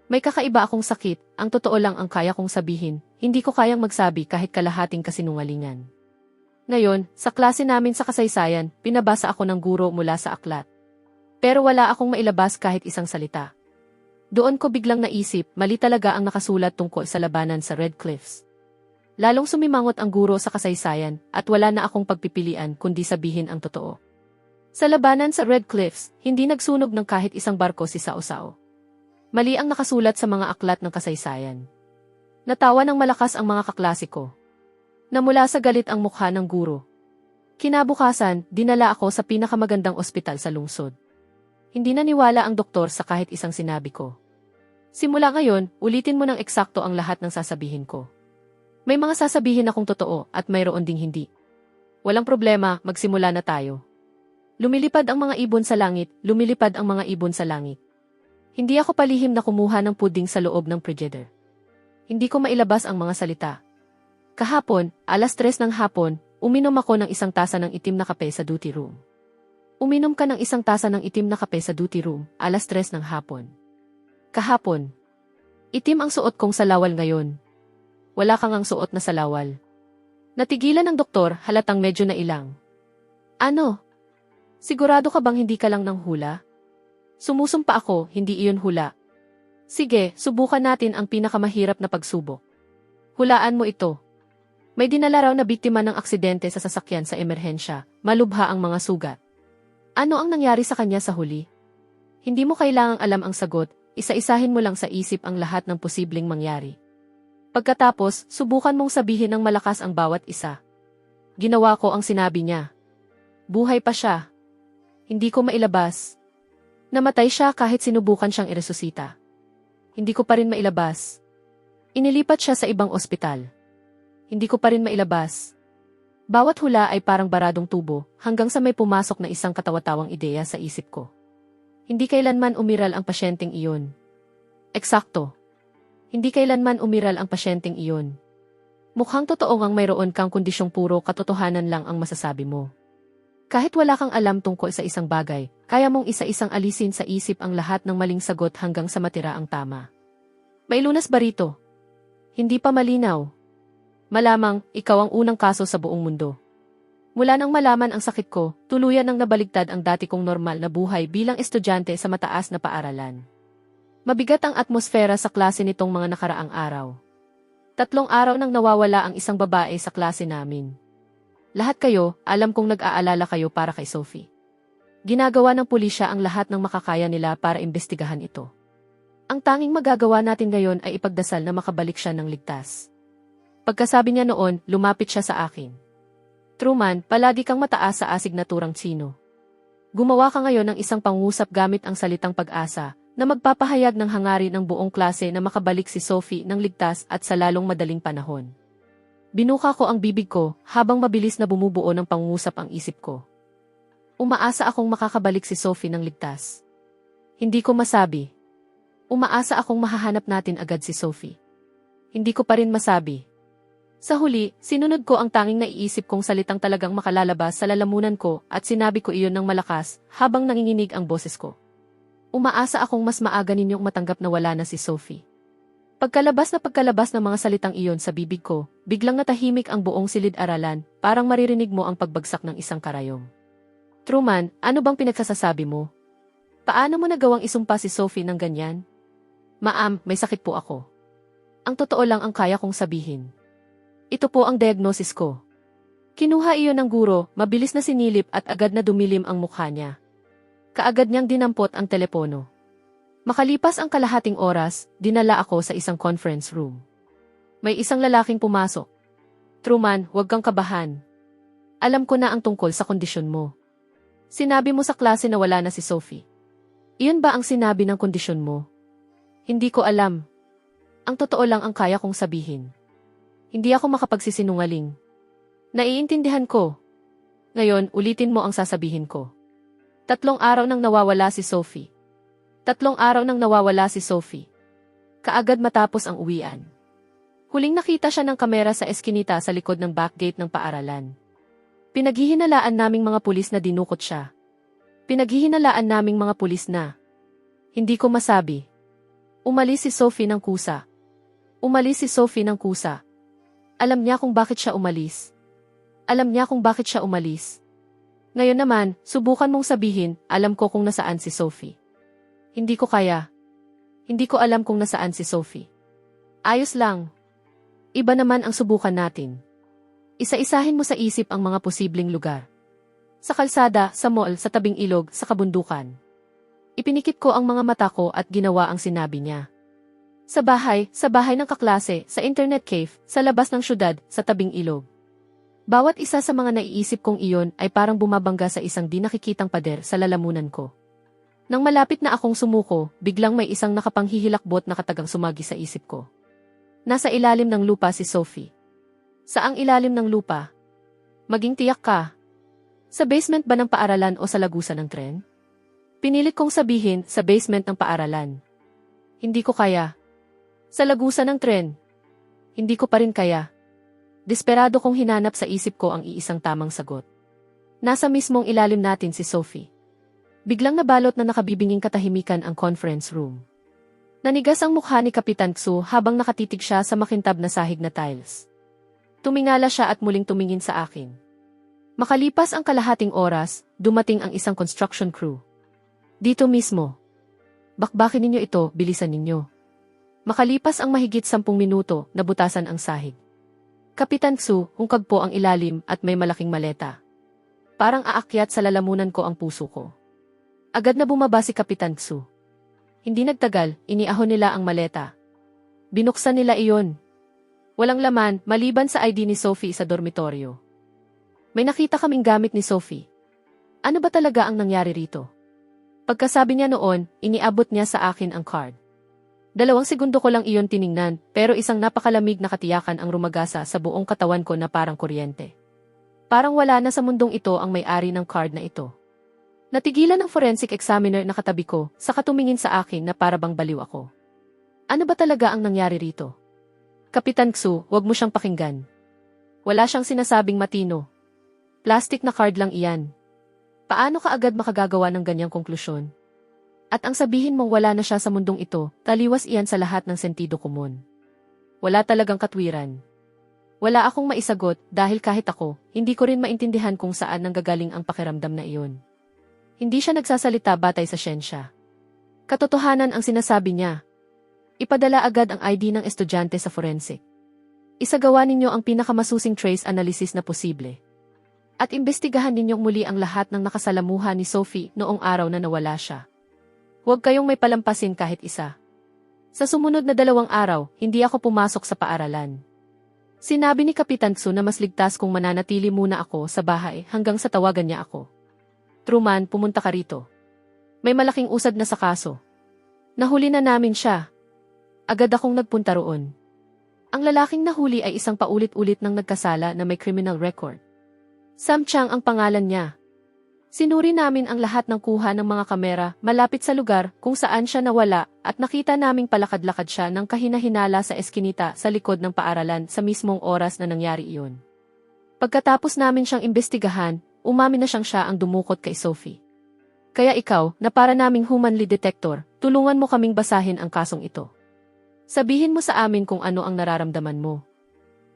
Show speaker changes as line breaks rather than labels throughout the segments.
May kakaiba akong sakit, ang totoo lang ang kaya kong sabihin, hindi ko kayang magsabi kahit kalahating kasinungalingan. Ngayon, sa klase namin sa kasaysayan, pinabasa ako ng guro mula sa aklat. Pero wala akong mailabas kahit isang salita. Doon ko biglang naisip, mali talaga ang nakasulat tungkol sa labanan sa Red Cliffs. Lalong sumimangot ang guro sa kasaysayan at wala na akong pagpipilian kundi sabihin ang totoo. Sa labanan sa Red Cliffs, hindi nagsunog ng kahit isang barko si Sao Sao. Mali ang nakasulat sa mga aklat ng kasaysayan. Natawa ng malakas ang mga kaklase ko. Namula sa galit ang mukha ng guro. Kinabukasan, dinala ako sa pinakamagandang ospital sa lungsod. Hindi naniwala ang doktor sa kahit isang sinabi ko. Simula ngayon, ulitin mo ng eksakto ang lahat ng sasabihin ko. May mga sasabihin akong totoo at mayroon ding hindi. Walang problema, magsimula na tayo. Lumilipad ang mga ibon sa langit, lumilipad ang mga ibon sa langit. Hindi ako palihim na kumuha ng puding sa loob ng frigidaire. Hindi ko mailabas ang mga salita. Kahapon, 3:00 ng hapon, uminom ako ng 1 tasa ng itim na kape sa duty room. Uminom ka ng 1 tasa ng itim na kape sa duty room, 3:00 ng hapon. Kahapon. Itim ang suot kong salawal ngayon. Wala kang ang suot na salawal. Natigilan ng doktor, halatang medyo nailang. Ano? Sigurado ka bang hindi ka lang ng hula? Sumusumpa ako, hindi iyon hula. Sige, subukan natin ang pinakamahirap na pagsubok. Hulaan mo ito. May dinala raw na biktima ng aksidente sa sasakyan sa emerhensya, malubha ang mga sugat. Ano ang nangyari sa kanya sa huli? Hindi mo kailangang alam ang sagot, isa-isahin mo lang sa isip ang lahat ng posibleng mangyari. Pagkatapos, subukan mong sabihin ng malakas ang bawat isa. Ginawa ko ang sinabi niya. Buhay pa siya. Hindi ko mailabas. Namatay siya kahit sinubukan siyang iresusita. Hindi ko pa rin mailabas. Inilipat siya sa ibang ospital. Hindi ko pa rin mailabas. Bawat hula ay parang baradong tubo, hanggang sa may pumasok na isang katawa-tawang ideya sa isip ko. Hindi kailanman umiral ang pasyenteng iyon. Eksakto. Hindi kailanman umiral ang pasyenteng iyon. Mukhang totoo ngang mayroon kang kondisyong puro katotohanan lang ang masasabi mo. Kahit wala kang alam tungkol sa isang bagay, kaya mong isa-isang alisin sa isip ang lahat ng maling sagot hanggang sa matira ang tama. May lunas ba rito? Hindi pa malinaw. Malamang, ikaw ang unang kaso sa buong mundo. Mula nang malaman ang sakit ko, tuluyan nang nabaligtad ang dati kong normal na buhay bilang estudyante sa mataas na paaralan. Mabigat ang atmosfera sa klase nitong mga nakaraang araw. 3 araw nang nawawala ang isang babae sa klase namin. Lahat kayo, alam kong nag-aalala kayo para kay Sophie. Ginagawa ng pulisya ang lahat ng makakaya nila para imbestigahan ito. Ang tanging magagawa natin ngayon ay ipagdasal na makabalik siya ng ligtas. Pagkasabi niya noon, lumapit siya sa akin. Truman, palagi kang mataas sa asignaturang Tsino. Gumawa ka ngayon ng isang pangusap gamit ang salitang pag-asa, na magpapahayag ng hangarin ng buong klase na makabalik si Sophie ng ligtas at sa lalong madaling panahon. Binuka ko ang bibig ko, habang mabilis na bumubuo ng pangusap ang isip ko. Umaasa akong makakabalik si Sophie ng ligtas. Hindi ko masabi. Umaasa akong mahahanap natin agad si Sophie. Hindi ko pa rin masabi. Sa huli, sinunod ko ang tanging naiisip kong salitang talagang makalalabas sa lalamunan ko at sinabi ko iyon ng malakas habang nanginginig ang boses ko. Umaasa akong mas maaga ninyong matanggap na wala na si Sophie. Pagkalabas ng mga salitang iyon sa bibig ko, biglang natahimik ang buong silid-aralan, parang maririnig mo ang pagbagsak ng isang karayom. Truman, ano bang pinagsasasabi mo? Paano mo nagawang isumpa si Sophie ng ganyan? Ma'am, may sakit po ako. Ang totoo lang ang kaya kong sabihin. Ito po ang diagnosis ko. Kinuha iyon ng guro, mabilis na sinilip at agad na dumilim ang mukha niya. Kaagad niyang dinampot ang telepono. Makalipas ang kalahating oras, dinala ako sa isang conference room. May isang lalaking pumasok. Truman, huwag kang kabahan. Alam ko na ang tungkol sa kondisyon mo. Sinabi mo sa klase na wala na si Sophie. Iyon ba ang sinabi ng kondisyon mo? Hindi ko alam. Ang totoo lang ang kaya kong sabihin. Hindi ako makapagsisinungaling. Naiintindihan ko. Ngayon, ulitin mo ang sasabihin ko. 3 araw nang nawawala si Sophie. 3 araw nang nawawala si Sophie. Kaagad matapos ang uwian. Huling nakita siya ng kamera sa eskinita sa likod ng backgate ng paaralan. Pinaghihinalaan naming mga pulis na dinukot siya. Pinaghihinalaan naming mga pulis na. Hindi ko masabi. Umalis si Sophie ng kusa. Umalis si Sophie ng kusa. Alam niya kung bakit siya umalis. Alam niya kung bakit siya umalis. Ngayon naman, subukan mong sabihin, alam ko kung nasaan si Sophie. Hindi ko kaya. Hindi ko alam kung nasaan si Sophie. Ayos lang. Iba naman ang subukan natin. Isa-isahin mo sa isip ang mga posibleng lugar. Sa kalsada, sa mall, sa tabing ilog, sa kabundukan. Ipinikit ko ang mga mata ko at ginawa ang sinabi niya. Sa bahay ng kaklase, sa internet cave, sa labas ng syudad, sa tabing ilog. Bawat isa sa mga naiisip kong iyon ay parang bumabangga sa isang di nakikitang pader sa lalamunan ko. Nang malapit na akong sumuko, biglang may isang nakapanghihilakbot na katagang sumagi sa isip ko. Nasa ilalim ng lupa si Sophie. Saang ilalim ng lupa? Maging tiyak ka. Sa basement ba ng paaralan o sa lagusan ng tren? Pinilit kong sabihin, sa basement ng paaralan. Hindi ko kaya. Sa lagusan ng tren. Hindi ko pa rin kaya. Desperado kong hinanap sa isip ko ang iisang tamang sagot. Nasa mismong ilalim natin si Sophie. Biglang nabalot na nakabibinging katahimikan ang conference room. Nanigas ang mukha ni Kapitan Xu habang nakatitig siya sa makintab na sahig na tiles. Tumingala siya at muling tumingin sa akin. Makalipas ang kalahating oras, dumating ang isang construction crew. Dito mismo. Bakbakin ninyo ito, bilisan ninyo. Makalipas ang mahigit 10 minuto, nabutasan ang sahig. Kapitan Xu, hungkag po ang ilalim at may malaking maleta. Parang aakyat sa lalamunan ko ang puso ko. Agad na bumaba si Kapitan Xu. Hindi nagtagal, iniahon nila ang maleta. Binuksan nila iyon. Walang laman, maliban sa ID ni Sophie sa dormitoryo. May nakita kaming gamit ni Sophie. Ano ba talaga ang nangyari rito? Pagkasabi niya noon, iniabot niya sa akin ang card. 2 segundo ko lang iyon tiningnan, pero isang napakalamig na katiyakan ang rumagasa sa buong katawan ko na parang kuryente. Parang wala na sa mundong ito ang may-ari ng card na ito. Natigilan ang forensic examiner na katabi ko, saka tumingin sa akin na para bang baliw ako. Ano ba talaga ang nangyari rito? Kapitan Xu, wag mo siyang pakinggan. Wala siyang sinasabing matino. Plastic na card lang iyan. Paano ka agad makagagawa ng ganyang konklusyon? At ang sabihin mong wala na siya sa mundong ito, taliwas iyan sa lahat ng sentido komon. Wala talagang katwiran. Wala akong maisagot dahil kahit ako, hindi ko rin maintindihan kung saan nanggagaling ang pakiramdam na iyon. Hindi siya nagsasalita batay sa siyensya. Katotohanan ang sinasabi niya. Ipadala agad ang ID ng estudyante sa forensic. Isagawa ninyo ang pinakamasusing trace analysis na posible. At imbestigahan ninyong muli ang lahat ng nakasalamuha ni Sophie noong araw na nawala siya. Huwag kayong may palampasin kahit isa. Sa sumunod na 2 araw, hindi ako pumasok sa paaralan. Sinabi ni Kapitan Xu na mas ligtas kung mananatili muna ako sa bahay hanggang sa tawagan niya ako. Truman, pumunta ka rito. May malaking usad na sa kaso. Nahuli na namin siya. Agad akong nagpunta roon. Ang lalaking nahuli ay isang paulit-ulit ng nagkasala na may criminal record. Sam Chang ang pangalan niya. Sinuri namin ang lahat ng kuha ng mga kamera malapit sa lugar kung saan siya nawala at nakita naming palakad-lakad siya ng kahina-hinala sa eskinita sa likod ng paaralan sa mismong oras na nangyari iyon. Pagkatapos namin siyang imbestigahan, umamin na siya ang dumukot kay Sophie. Kaya ikaw, na para naming human lie detector, tulungan mo kaming basahin ang kasong ito. Sabihin mo sa amin kung ano ang nararamdaman mo.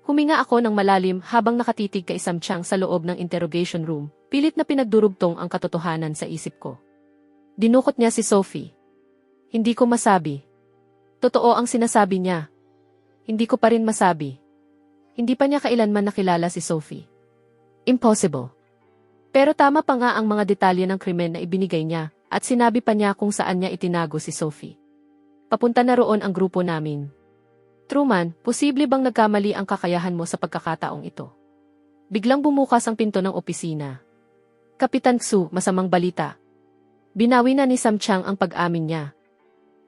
Huminga ako ng malalim habang nakatitig kay Sam Chang sa loob ng interrogation room, pilit na pinagdurugtong ang katotohanan sa isip ko. Dinukot niya si Sophie. Hindi ko masabi. Totoo ang sinasabi niya. Hindi ko pa rin masabi. Hindi pa niya kailanman nakilala si Sophie. Impossible. Pero tama pa nga ang mga detalye ng krimen na ibinigay niya, at sinabi pa niya kung saan niya itinago si Sophie. Papunta na roon ang grupo namin. Truman, posible bang nagkamali ang kakayahan mo sa pagkakataong ito? Biglang bumukas ang pinto ng opisina. Kapitan Xu, masamang balita. Binawi na ni Sam Chang ang pag-amin niya.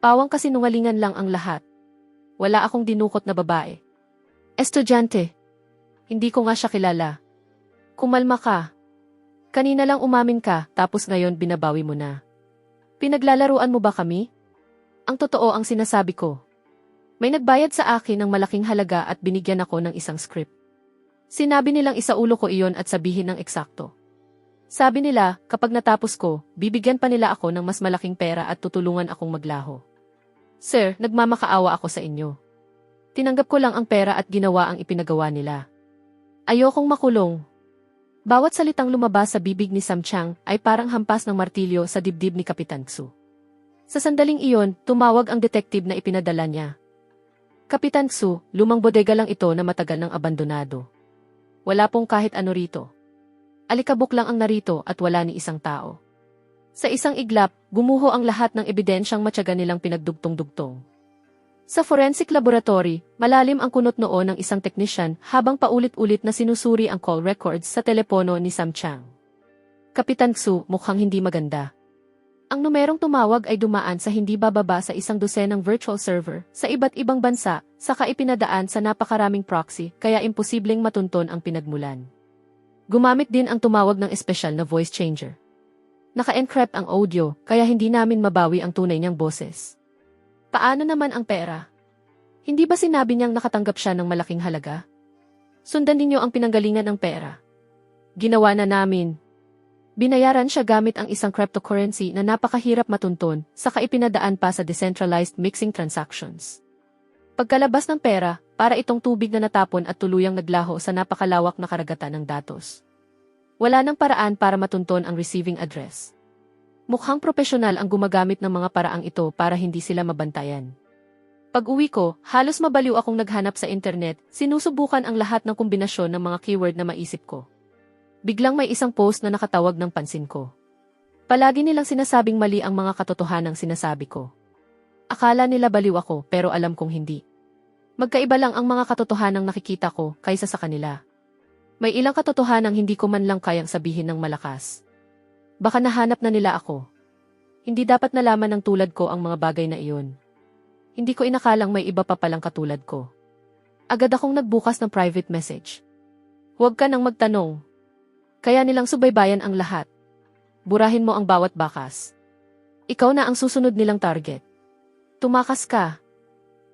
Pawang kasinungalingan lang ang lahat. Wala akong dinukot na babae. Estudyante. Hindi ko nga siya kilala. Kumalma ka. Kanina lang umamin ka, tapos ngayon binabawi mo na. Pinaglalaruan mo ba kami? Ang totoo ang sinasabi ko. May nagbayad sa akin ng malaking halaga at binigyan ako ng isang script. Sinabi nilang isaulo ko iyon at sabihin ng eksakto. Sabi nila, kapag natapos ko, bibigyan pa nila ako ng mas malaking pera at tutulungan akong maglaho. Sir, nagmamakaawa ako sa inyo. Tinanggap ko lang ang pera at ginawa ang ipinagawa nila. Ayokong makulong. Bawat salitang lumabas sa bibig ni Sam Chang ay parang hampas ng martilyo sa dibdib ni Kapitan Xu. Sa sandaling iyon, tumawag ang detective na ipinadala niya. Kapitan Xu, lumang bodega lang ito na matagal nang abandonado. Wala pong kahit ano rito. Alikabok lang ang narito at wala ni isang tao. Sa isang iglap, gumuho ang lahat ng ebidensyang matyaga nilang pinagdugtong-dugtong. Sa forensic laboratory, malalim ang kunot noon ng isang teknisyan habang paulit-ulit na sinusuri ang call records sa telepono ni Sam Chang. Kapitan Xu, mukhang hindi maganda. Ang numerong tumawag ay dumaan sa hindi bababa sa 100 virtual server sa iba't ibang bansa, saka ipinadaan sa napakaraming proxy kaya imposibleng matunton ang pinagmulan. Gumamit din ang tumawag ng espesyal na voice changer. Naka-encrypt ang audio kaya hindi namin mabawi ang tunay niyang boses. Paano naman ang pera? Hindi ba sinabi niyang nakatanggap siya ng malaking halaga? Sundan ninyo ang pinanggalingan ng pera. Ginawa na namin. Binayaran siya gamit ang isang cryptocurrency na napakahirap matunton, saka ipinadaan pa sa decentralized mixing transactions. Pagkalabas ng pera, para itong tubig na natapon at tuluyang naglaho sa napakalawak na karagatan ng datos. Wala nang paraan para matunton ang receiving address. Mukhang propesyonal ang gumagamit ng mga paraang ito para hindi sila mabantayan. Pag-uwi ko, halos mabaliw akong naghanap sa internet, sinusubukan ang lahat ng kombinasyon ng mga keyword na maisip ko. Biglang may isang post na nakatawag ng pansin ko. Palagi nilang sinasabing mali ang mga katotohanang sinasabi ko. Akala nila baliw ako pero alam kong hindi. Magkaiba lang ang mga katotohanang nakikita ko kaysa sa kanila. May ilang katotohanang hindi ko man lang kayang sabihin ng malakas. Baka nahanap na nila ako. Hindi dapat nalaman ng tulad ko ang mga bagay na iyon. Hindi ko inakalang may iba pa palang katulad ko. Agad akong nagbukas ng private message. Huwag ka nang magtanong. Kaya nilang subaybayan ang lahat. Burahin mo ang bawat bakas. Ikaw na ang susunod nilang target. Tumakas ka.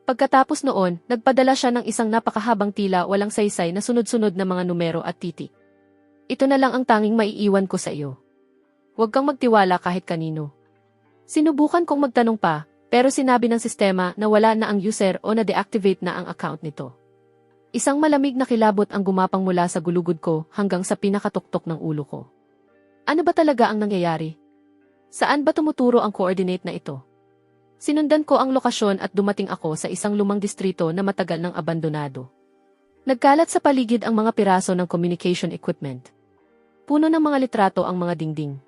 Pagkatapos noon, nagpadala siya ng isang napakahabang tila walang saysay na sunod-sunod na mga numero at titik. Ito na lang ang tanging maiiwan ko sa iyo. Huwag kang magtiwala kahit kanino. Sinubukan kong magtanong pa, pero sinabi ng sistema na wala na ang user o na-deactivate na ang account nito. Isang malamig na kilabot ang gumapang mula sa gulugod ko hanggang sa pinakatuktok ng ulo ko. Ano ba talaga ang nangyayari? Saan ba tumuturo ang coordinate na ito? Sinundan ko ang lokasyon at dumating ako sa isang lumang distrito na matagal nang abandonado. Nagkalat sa paligid ang mga piraso ng communication equipment. Puno ng mga litrato ang mga dingding.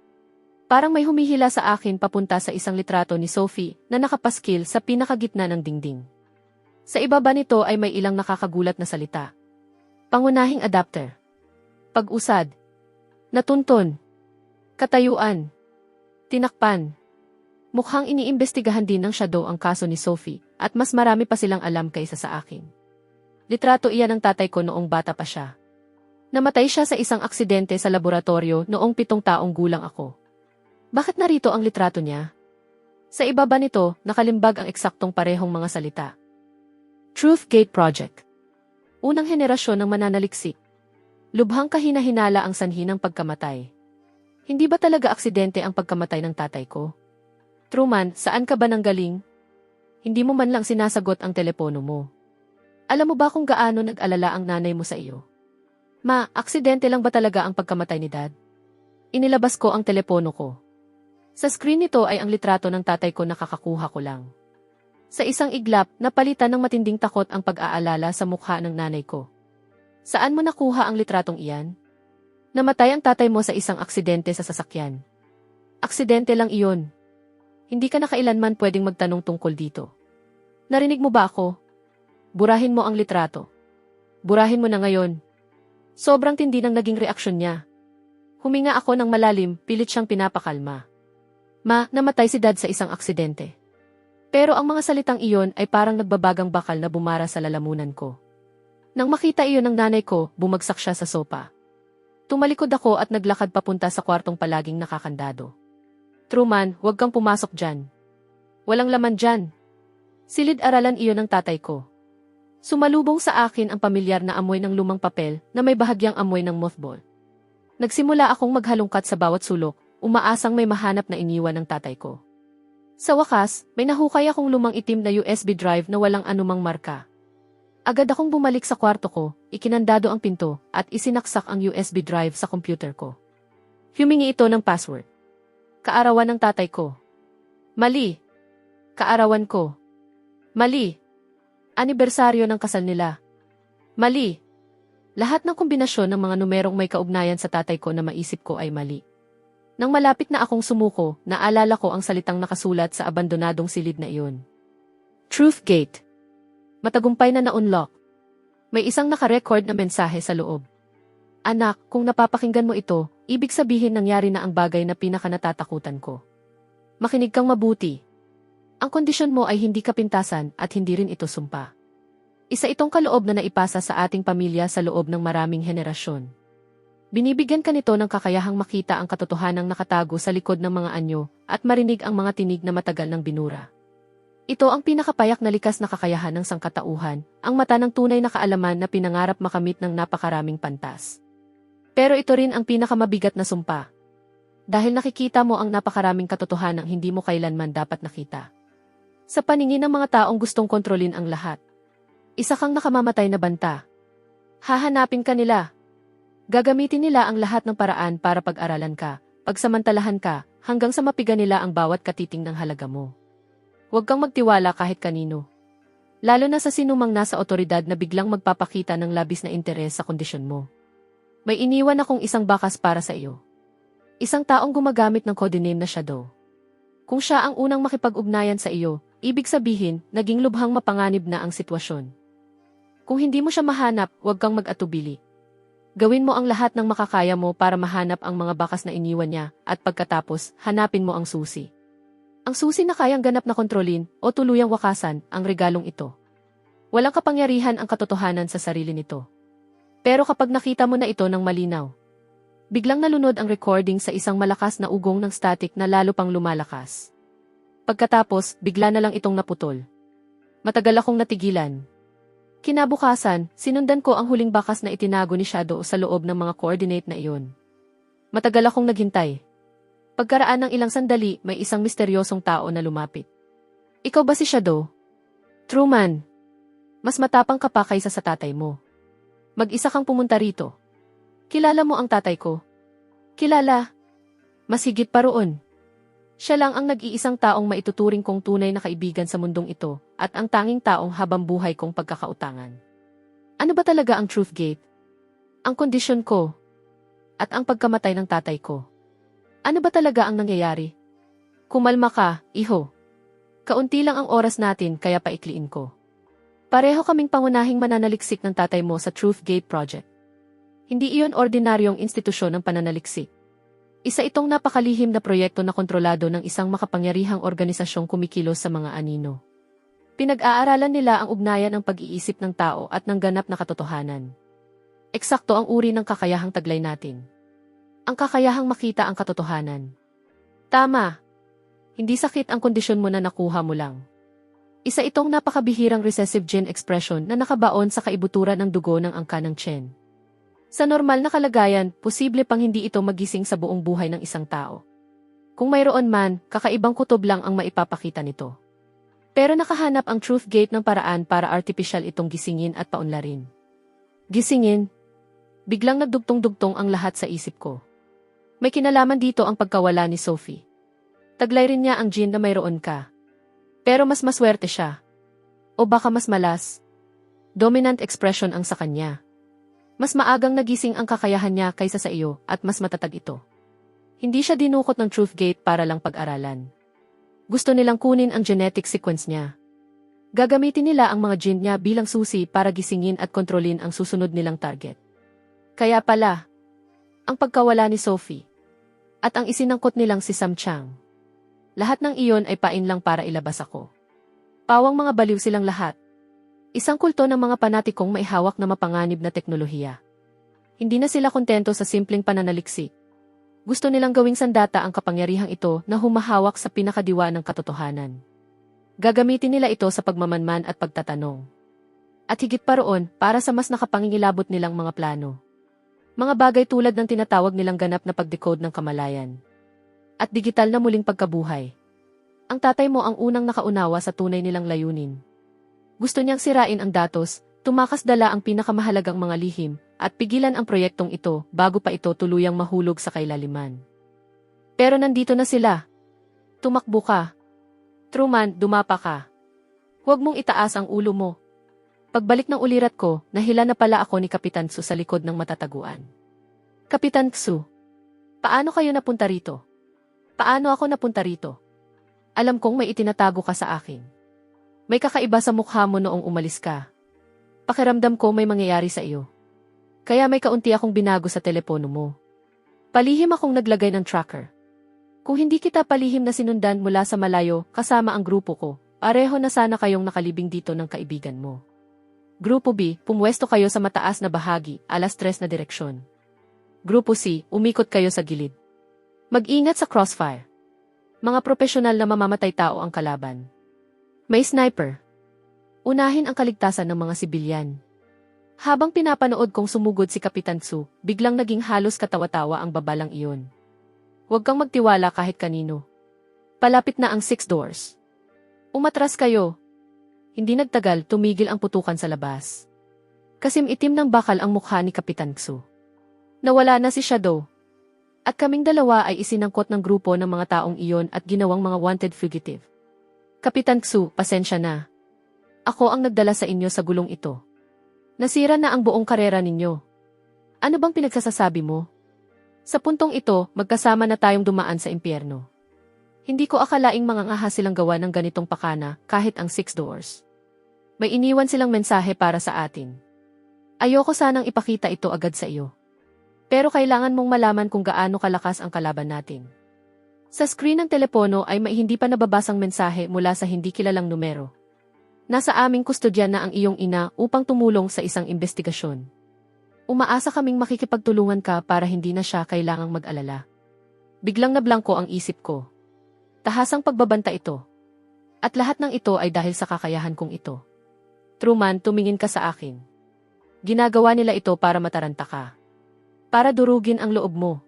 Parang may humihila sa akin papunta sa isang litrato ni Sophie na nakapaskil sa pinakagitna ng dingding. Sa ibaba nito ay may ilang nakakagulat na salita. Pangunahing adapter. Pag-usad. Natunton. Katayuan. Tinakpan. Mukhang iniimbestigahan din ng Shadow ang kaso ni Sophie, at mas marami pa silang alam kaysa sa akin. Litrato iyan ng tatay ko noong bata pa siya. Namatay siya sa isang aksidente sa laboratorio noong 7 taong gulang ako. Bakit narito ang litrato niya? Sa ibaba nito, nakalimbag ang eksaktong parehong mga salita. Truth Gate Project. Unang henerasyon ng mananaliksik. Lubhang kahina-hinala ang sanhi ng pagkamatay. Hindi ba talaga aksidente ang pagkamatay ng tatay ko? Truman, saan ka ba nanggaling? Hindi mo man lang sinasagot ang telepono mo. Alam mo ba kung gaano nag-alala ang nanay mo sa iyo? Ma, aksidente lang ba talaga ang pagkamatay ni Dad? Inilabas ko ang telepono ko. Sa screen nito ay ang litrato ng tatay ko na kakakuha ko lang. Sa isang iglap, napalitan ng matinding takot ang pag-aalala sa mukha ng nanay ko. Saan mo nakuha ang litratong iyan? Namatay ang tatay mo sa isang aksidente sa sasakyan. Aksidente lang iyon. Hindi ka na kailanman pwedeng magtanong tungkol dito. Narinig mo ba ako? Burahin mo ang litrato. Burahin mo na ngayon. Sobrang tindi ng naging reaksyon niya. Huminga ako ng malalim, pilit siyang pinapakalma. Ma, namatay si Dad sa isang aksidente. Pero ang mga salitang iyon ay parang nagbabagang bakal na bumara sa lalamunan ko. Nang makita iyon ng nanay ko, bumagsak siya sa sopa. Tumalikod ako at naglakad papunta sa kwartong palaging nakakandado. Truman, huwag kang pumasok dyan. Walang laman dyan. Silid-aralan iyon ng tatay ko. Sumalubong sa akin ang pamilyar na amoy ng lumang papel na may bahagyang amoy ng mothball. Nagsimula akong maghalungkat sa bawat sulok, umaasang may mahanap na iniwan ng tatay ko. Sa wakas, may nahukay akong lumang itim na USB drive na walang anumang marka. Agad akong bumalik sa kwarto ko, ikinandado ang pinto, at isinaksak ang USB drive sa computer ko. Humingi ito ng password. Kaarawan ng tatay ko. Mali. Kaarawan ko. Mali. Anibersaryo ng kasal nila. Mali. Lahat ng kombinasyon ng mga numerong may kaugnayan sa tatay ko na maisip ko ay mali. Nang malapit na akong sumuko, naalala ko ang salitang nakasulat sa abandonadong silid na iyon. Truth Gate. Matagumpay na na-unlock. May isang naka-record na mensahe sa loob. Anak, kung napapakinggan mo ito, ibig sabihin nangyari na ang bagay na pinakanatatakutan ko. Makinig kang mabuti. Ang kondisyon mo ay hindi kapintasan at hindi rin ito sumpa. Isa itong kaloob na naipasa sa ating pamilya sa loob ng maraming henerasyon. Binibigyan ka nito ng kakayahang makita ang katotohanang nakatago sa likod ng mga anyo at marinig ang mga tinig na matagal ng binura. Ito ang pinakapayak na likas na kakayahan ng sangkatauhan, ang mata ng tunay na kaalaman na pinangarap makamit ng napakaraming pantas. Pero ito rin ang pinakamabigat na sumpa. Dahil nakikita mo ang napakaraming katotohanang hindi mo kailanman dapat nakita. Sa paningin ng mga taong gustong kontrolin ang lahat. Isa kang nakamamatay na banta. Hahanapin ka nila. Gagamitin nila ang lahat ng paraan para pag-aralan ka, pagsamantalahan ka, hanggang sa mapiga nila ang bawat katiting ng halaga mo. Huwag kang magtiwala kahit kanino. Lalo na sa sinumang nasa otoridad na biglang magpapakita ng labis na interes sa kondisyon mo. May iniwan akong isang bakas para sa iyo. Isang taong gumagamit ng codename na Shadow. Kung siya ang unang makipag-ugnayan sa iyo, ibig sabihin, naging lubhang mapanganib na ang sitwasyon. Kung hindi mo siya mahanap, huwag kang mag-atubili. Gawin mo ang lahat ng makakaya mo para mahanap ang mga bakas na iniwan niya at pagkatapos, hanapin mo ang susi. Ang susi na kayang ganap na kontrolin o tuluyang wakasan ang regalong ito. Walang kapangyarihan ang katotohanan sa sarili nito. Pero kapag nakita mo na ito ng malinaw, biglang nalunod ang recording sa isang malakas na ugong ng static na lalo pang lumalakas. Pagkatapos, bigla na lang itong naputol. Matagal akong natigilan. Kinabukasan, sinundan ko ang huling bakas na itinago ni Shadow sa loob ng mga coordinate na iyon. Matagal akong naghintay. Pagkaraan ng ilang sandali, may isang misteryosong tao na lumapit. Ikaw ba si Shadow? Truman. Mas matapang ka pa kaysa sa tatay mo. Mag-isa kang pumunta rito. Kilala mo ang tatay ko? Kilala. Mas higit pa roon. Siya lang ang nag-iisang taong maituturing kong tunay na kaibigan sa mundong ito at ang tanging taong habang buhay kong pagkakautangan. Ano ba talaga ang Truth Gate? Ang kondisyon ko at ang pagkamatay ng tatay ko. Ano ba talaga ang nangyayari? Kumalma ka, iho. Kaunti lang ang oras natin kaya paikliin ko. Pareho kaming pangunahing mananaliksik ng tatay mo sa Truth Gate Project. Hindi iyon ordinaryong institusyon ng pananaliksik. Isa itong napakalihim na proyekto na kontrolado ng isang makapangyarihang organisasyong kumikilos sa mga anino. Pinag-aaralan nila ang ugnayan ng pag-iisip ng tao at ng ganap na katotohanan. Eksakto ang uri ng kakayahang taglay natin. Ang kakayahang makita ang katotohanan. Tama. Hindi sakit ang kondisyon mo na nakuha mo lang. Isa itong napakabihirang recessive gene expression na nakabaon sa kaibuturan ng dugo ng angka ng tiyan. Sa normal na kalagayan, posible pang hindi ito magising sa buong buhay ng isang tao. Kung mayroon man, kakaibang kutob lang ang maipapakita nito. Pero nakahanap ang Truth Gate ng paraan para artificial itong gisingin at paunlarin. Gisingin? Biglang nagdugtong-dugtong ang lahat sa isip ko. May kinalaman dito ang pagkawala ni Sophie. Taglay rin niya ang gene na mayroon ka. Pero mas maswerte siya. O baka mas malas. Dominant expression ang sa kanya. Mas maagang nagising ang kakayahan niya kaysa sa iyo at mas matatag ito. Hindi siya dinukot ng Truth Gate para lang pag-aralan. Gusto nilang kunin ang genetic sequence niya. Gagamitin nila ang mga gene niya bilang susi para gisingin at kontrolin ang susunod nilang target. Kaya pala, ang pagkawala ni Sophie at ang isinangkot nilang si Sam Chang. Lahat ng iyon ay pain lang para ilabas ako. Pawang mga baliw silang lahat. Isang kulto ng mga panatikong may hawak na mapanganib na teknolohiya. Hindi na sila kontento sa simpleng pananaliksik. Gusto nilang gawing sandata ang kapangyarihang ito na humahawak sa pinakadiwa ng katotohanan. Gagamitin nila ito sa pagmamanman at pagtatanong. At higit pa roon, para sa mas nakapangingilabot nilang mga plano. Mga bagay tulad ng tinatawag nilang ganap na pag-decode ng kamalayan. At digital na muling pagkabuhay. Ang tatay mo ang unang nakaunawa sa tunay nilang layunin. Gusto niyang sirain ang datos, tumakas dala ang pinakamahalagang mga lihim, at pigilan ang proyektong ito bago pa ito tuluyang mahulog sa kailaliman. Pero nandito na sila. Tumakbo ka. Truman, dumapa ka. Huwag mong itaas ang ulo mo. Pagbalik ng ulirat ko, nahila na pala ako ni Kapitan Tsu sa likod ng matataguan. Kapitan Tsu, paano kayo napunta rito? Paano ako napunta rito? Alam kong may itinatago ka sa akin. May kakaiba sa mukha mo noong umalis ka. Pakiramdam ko may mangyayari sa iyo. Kaya may kaunti akong binago sa telepono mo. Palihim akong naglagay ng tracker. Kung hindi kita palihim na sinundan mula sa malayo kasama ang grupo ko, pareho na sana kayong nakalibing dito ng kaibigan mo. Grupo B, pumwesto kayo sa mataas na bahagi, alas 3 na direksyon. Grupo C, umikot kayo sa gilid. Mag-ingat sa crossfire. Mga profesional na mamamatay tao ang kalaban. May sniper. Unahin ang kaligtasan ng mga sibilyan. Habang pinapanood kong sumugod si Kapitan Tsu, biglang naging halos katawa-tawa ang babalang iyon. Huwag kang magtiwala kahit kanino. Palapit na ang 6 doors. Umatras kayo. Hindi nagtagal, tumigil ang putukan sa labas. Kasim itim ng bakal ang mukha ni Kapitan Tsu. Nawala na si Shadow. At kaming dalawa ay isinangkot ng grupo ng mga taong iyon at ginawang mga wanted fugitive. Kapitan Tsu, pasensya na. Ako ang nagdala sa inyo sa gulong ito. Nasira na ang buong karera ninyo. Ano bang pinagsasasabi mo? Sa puntong ito, magkasama na tayong dumaan sa impyerno. Hindi ko akalaing mangangahas silang gawa ng ganitong pakana kahit ang 6 doors. May iniwan silang mensahe para sa atin. Ayoko sanang ipakita ito agad sa iyo. Pero kailangan mong malaman kung gaano kalakas ang kalaban natin. Sa screen ng telepono ay may hindi pa nababasang mensahe mula sa hindi kilalang numero. Nasa aming kustodya na ang iyong ina upang tumulong sa isang investigasyon. Umaasa kaming makikipagtulungan ka para hindi na siya kailangang mag-alala. Biglang nablangko ang isip ko. Tahasang pagbabanta ito. At lahat ng ito ay dahil sa kakayahan kong ito. Truman, tumingin ka sa akin. Ginagawa nila ito para mataranta ka. Para durugin ang loob mo.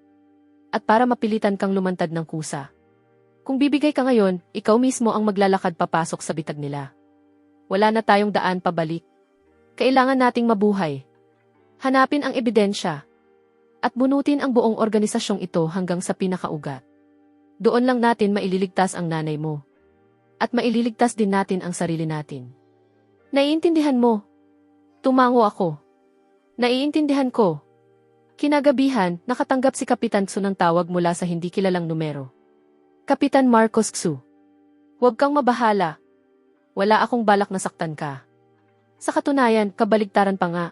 At para mapilitan kang lumantad ng kusa. Kung bibigay ka ngayon, ikaw mismo ang maglalakad papasok sa bitag nila. Wala na tayong daan pabalik. Kailangan nating mabuhay. Hanapin ang ebidensya. At bunutin ang buong organisasyong ito hanggang sa pinakaugat. Doon lang natin maililigtas ang nanay mo. At maililigtas din natin ang sarili natin. Naiintindihan mo? Tumango ako. Naiintindihan ko. Kinagabihan, nakatanggap si Kapitan Tsu ng tawag mula sa hindi kilalang numero. Kapitan Marcos Tsu. Huwag kang mabahala. Wala akong balak na saktan ka. Sa katunayan, kabaligtaran pa nga.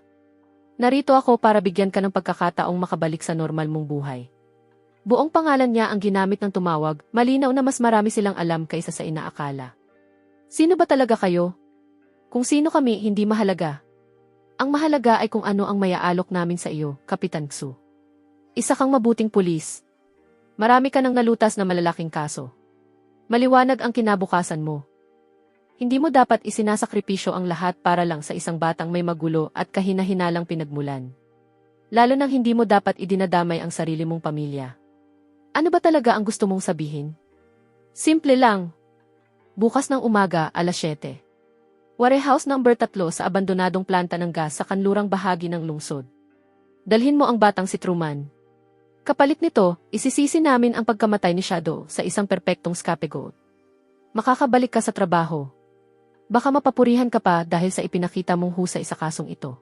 Narito ako para bigyan ka ng pagkakataong makabalik sa normal mong buhay. Buong pangalan niya ang ginamit ng tumawag, malinaw na mas marami silang alam kaysa sa inaakala. Sino ba talaga kayo? Kung sino kami, hindi mahalaga. Ang mahalaga ay kung ano ang mayaalok namin sa iyo, Kapitan Tsu. Isa kang mabuting pulis. Marami ka nang nalutas na malalaking kaso. Maliwanag ang kinabukasan mo. Hindi mo dapat isinasakripisyo ang lahat para lang sa isang batang may magulo at kahina-hinalang pinagmulan. Lalo nang hindi mo dapat idinadamay ang sarili mong pamilya. Ano ba talaga ang gusto mong sabihin? Simple lang. Bukas ng umaga, alas 7. Warehouse number 3 sa abandonadong planta ng gas sa kanlurang bahagi ng lungsod. Dalhin mo ang batang si Truman. Kapalit nito, isisisi namin ang pagkamatay ni Shadow sa isang perpektong scapegoat. Makakabalik ka sa trabaho. Baka mapapurihan ka pa dahil sa ipinakita mong husay sa kasong ito.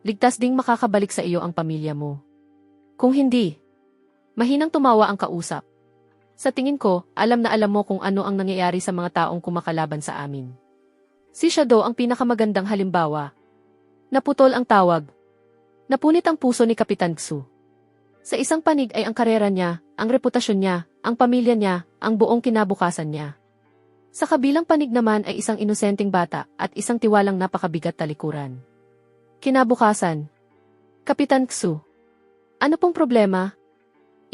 Ligtas ding makakabalik sa iyo ang pamilya mo. Kung hindi, mahinang tumawa ang kausap. Sa tingin ko, alam na alam mo kung ano ang nangyayari sa mga taong kumakalaban sa amin. Si Shadow ang pinakamagandang halimbawa. Naputol ang tawag. Napunit ang puso ni Kapitan Tsu. Sa isang panig ay ang karera niya, ang reputasyon niya, ang pamilya niya, ang buong kinabukasan niya. Sa kabilang panig naman ay isang inosenteng bata at isang tiwalang napakabigat talikuran. Kinabukasan. Kapitan Tsu. Ano pong problema?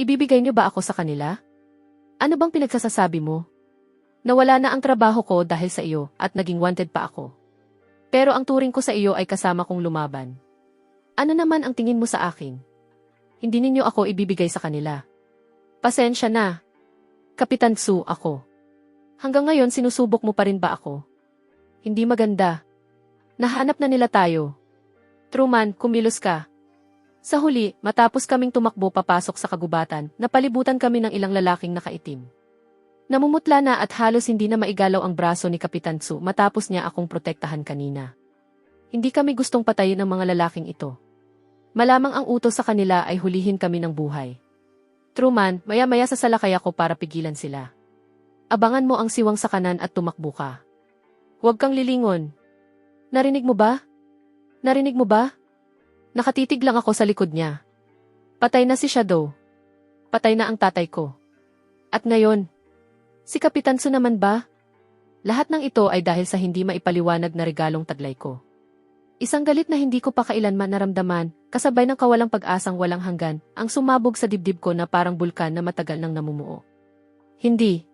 Ibibigay niyo ba ako sa kanila? Ano bang pinagsasasabi mo? Nawala na ang trabaho ko dahil sa iyo at naging wanted pa ako. Pero ang turing ko sa iyo ay kasama kong lumaban. Ano naman ang tingin mo sa akin? Hindi ninyo ako ibibigay sa kanila. Pasensya na. Kapitan Tsu, ako. Hanggang ngayon sinusubok mo pa rin ba ako? Hindi maganda. Nahanap na nila tayo. Truman, kumilos ka. Sa huli, matapos kaming tumakbo papasok sa kagubatan, napalibutan kami ng ilang lalaking nakaitim. Namumutla na at halos hindi na maigalaw ang braso ni Kapitan Tsu matapos niya akong protektahan kanina. Hindi kami gustong patayin ang mga lalaking ito. Malamang ang utos sa kanila ay hulihin kami ng buhay. Truman, maya-maya sasalakay ako para pigilan sila. Abangan mo ang siwang sa kanan at tumakbo ka. Huwag kang lilingon. Narinig mo ba? Narinig mo ba? Nakatitig lang ako sa likod niya. Patay na si Shadow. Patay na ang tatay ko. At ngayon, si Kapitan Tsu naman ba? Lahat ng ito ay dahil sa hindi maipaliwanag na regalong taglay ko. Isang galit na hindi ko pa kailanman naramdaman, kasabay ng kawalang pag-asang walang hanggan, ang sumabog sa dibdib ko na parang bulkan na matagal nang namumuo. Hindi.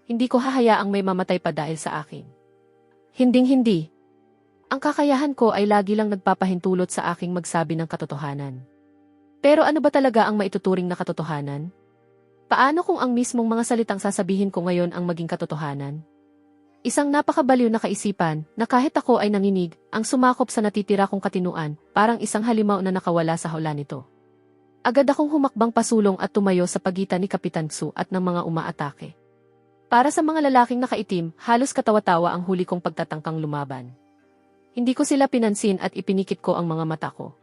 Hindi ko hahayaang may mamatay pa dahil sa akin. Hinding-hindi. Ang kakayahan ko ay lagi lang nagpapahintulot sa aking magsabi ng katotohanan. Pero ano ba talaga ang maituturing na katotohanan? Paano kung ang mismong mga salitang sasabihin ko ngayon ang maging katotohanan? Isang napakabaliw na kaisipan na kahit ako ay nanginig, ang sumakop sa natitira kong katinuan, parang isang halimaw na nakawala sa hawla nito. Agad akong humakbang pasulong at tumayo sa pagitan ni Kapitan Tsu at ng mga umaatake. Para sa mga lalaking nakaitim, halos katawa-tawa ang huli kong pagtatangkang lumaban. Hindi ko sila pinansin at ipinikit ko ang mga mata ko.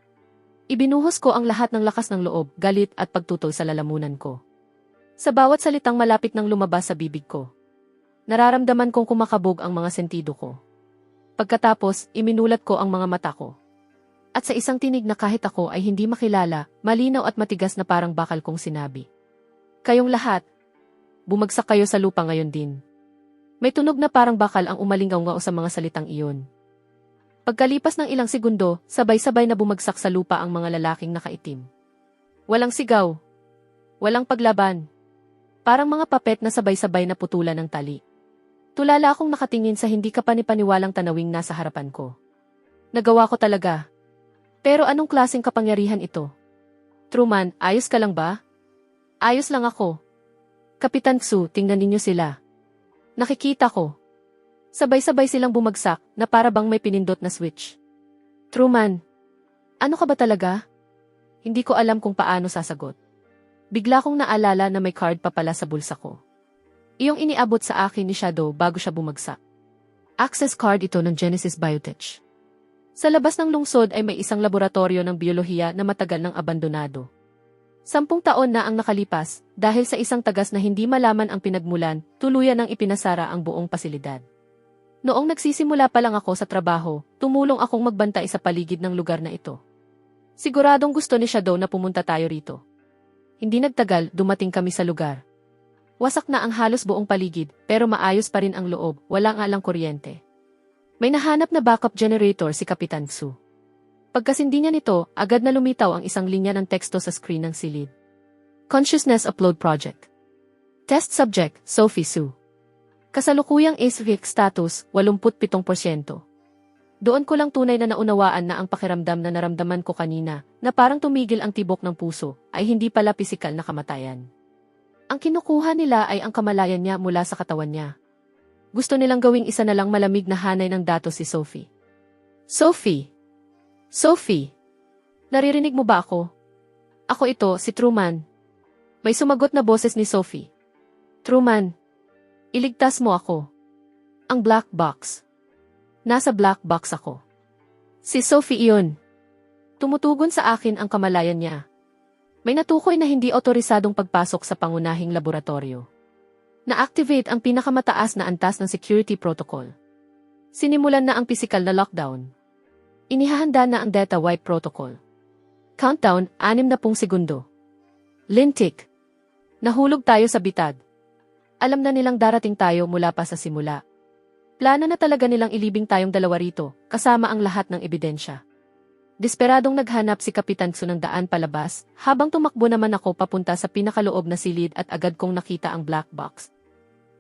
Ibinuhos ko ang lahat ng lakas ng loob, galit at pagtutol sa lalamunan ko. Sa bawat salitang malapit nang lumabas sa bibig ko, nararamdaman kong kumakabog ang mga sentido ko. Pagkatapos, iminulat ko ang mga mata ko. At sa isang tinig na kahit ako ay hindi makilala, malinaw at matigas na parang bakal kong sinabi. Kayong lahat, bumagsak kayo sa lupa ngayon din. May tunog na parang bakal ang umalingaw-ngaw sa mga salitang iyon. Pagkalipas ng ilang segundo, sabay-sabay na bumagsak sa lupa ang mga lalaking nakaitim. Walang sigaw. Walang paglaban. Parang mga papet na sabay-sabay na putulan ng tali. Tulala akong nakatingin sa hindi kapanipaniwalang tanawing nasa harapan ko. Nagawa ko talaga. Pero anong klaseng kapangyarihan ito? Truman, ayos ka lang ba? Ayos lang ako. Kapitan Tsu, tingnan ninyo sila. Nakikita ko. Sabay-sabay silang bumagsak na para bang may pinindot na switch. Truman, ano ka ba talaga? Hindi ko alam kung paano sasagot. Bigla kong naalala na may card pa pala sa bulsa ko. Iyong iniabot sa akin ni Shadow bago siya bumagsak. Access card ito ng Genesis Biotech. Sa labas ng lungsod ay may isang laboratorio ng biolohiya na matagal nang abandonado. 10 taon na ang nakalipas, dahil sa isang tagas na hindi malaman ang pinagmulan, tuluyan nang ipinasara ang buong pasilidad. Noong nagsisimula pa lang ako sa trabaho, tumulong akong magbantay sa paligid ng lugar na ito. Siguradong gusto ni Shadow na pumunta tayo rito. Hindi nagtagal, dumating kami sa lugar. Wasak na ang halos buong paligid, pero maayos pa rin ang loob, walang alang kuryente. May nahanap na backup generator si Kapitan Tsu. Pagkasindi niya nito, agad na lumitaw ang isang linya ng teksto sa screen ng silid. Consciousness Upload Project. Test Subject, Sophie Tsu. Kasalukuyang ACE status, 87%. Doon ko lang tunay na naunawaan na ang pakiramdam na naramdaman ko kanina, na parang tumigil ang tibok ng puso, ay hindi pala pisikal na kamatayan. Ang kinukuha nila ay ang kamalayan niya mula sa katawan niya. Gusto nilang gawing isa na lang malamig na hanay ng datos si Sophie. Sophie! Sophie! Naririnig mo ba ako? Ako ito, si Truman. May sumagot na boses ni Sophie. Truman, iligtas mo ako. Ang black box. Nasa black box ako. Si Sophie iyon. Tumutugon sa akin ang kamalayan niya. May natukoy na hindi otorisadong pagpasok sa pangunahing laboratorio. Na-activate ang pinakamataas na antas ng security protocol. Sinimulan na ang pisikal na lockdown. Inihahanda na ang data wipe protocol. Countdown, 60 segundo. Lintik. Nahulog tayo sa bitag. Alam na nilang darating tayo mula pa sa simula. Plano na talaga nilang ilibing tayong dalawa rito, kasama ang lahat ng ebidensya. Desperadong naghanap si Kapitan Tsu ng daan palabas, habang tumakbo naman ako papunta sa pinakaloob na silid at agad kong nakita ang black box.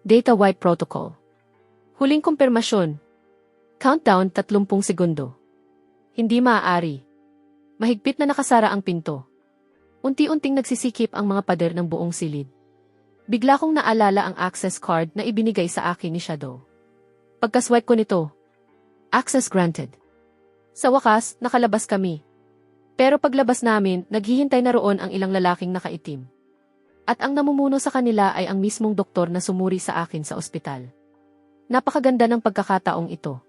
Data wipe protocol. Huling kumpirmasyon. Countdown, 30 segundo. Hindi maaari. Mahigpit na nakasara ang pinto. Unti-unting nagsisikip ang mga pader ng buong silid. Bigla kong naalala ang access card na ibinigay sa akin ni Shadow. Pagkaswipe ko nito, access granted. Sa wakas, nakalabas kami. Pero paglabas namin, naghihintay na roon ang ilang lalaking nakaitim. At ang namumuno sa kanila ay ang mismong doktor na sumuri sa akin sa ospital. Napakaganda ng pagkakataong ito.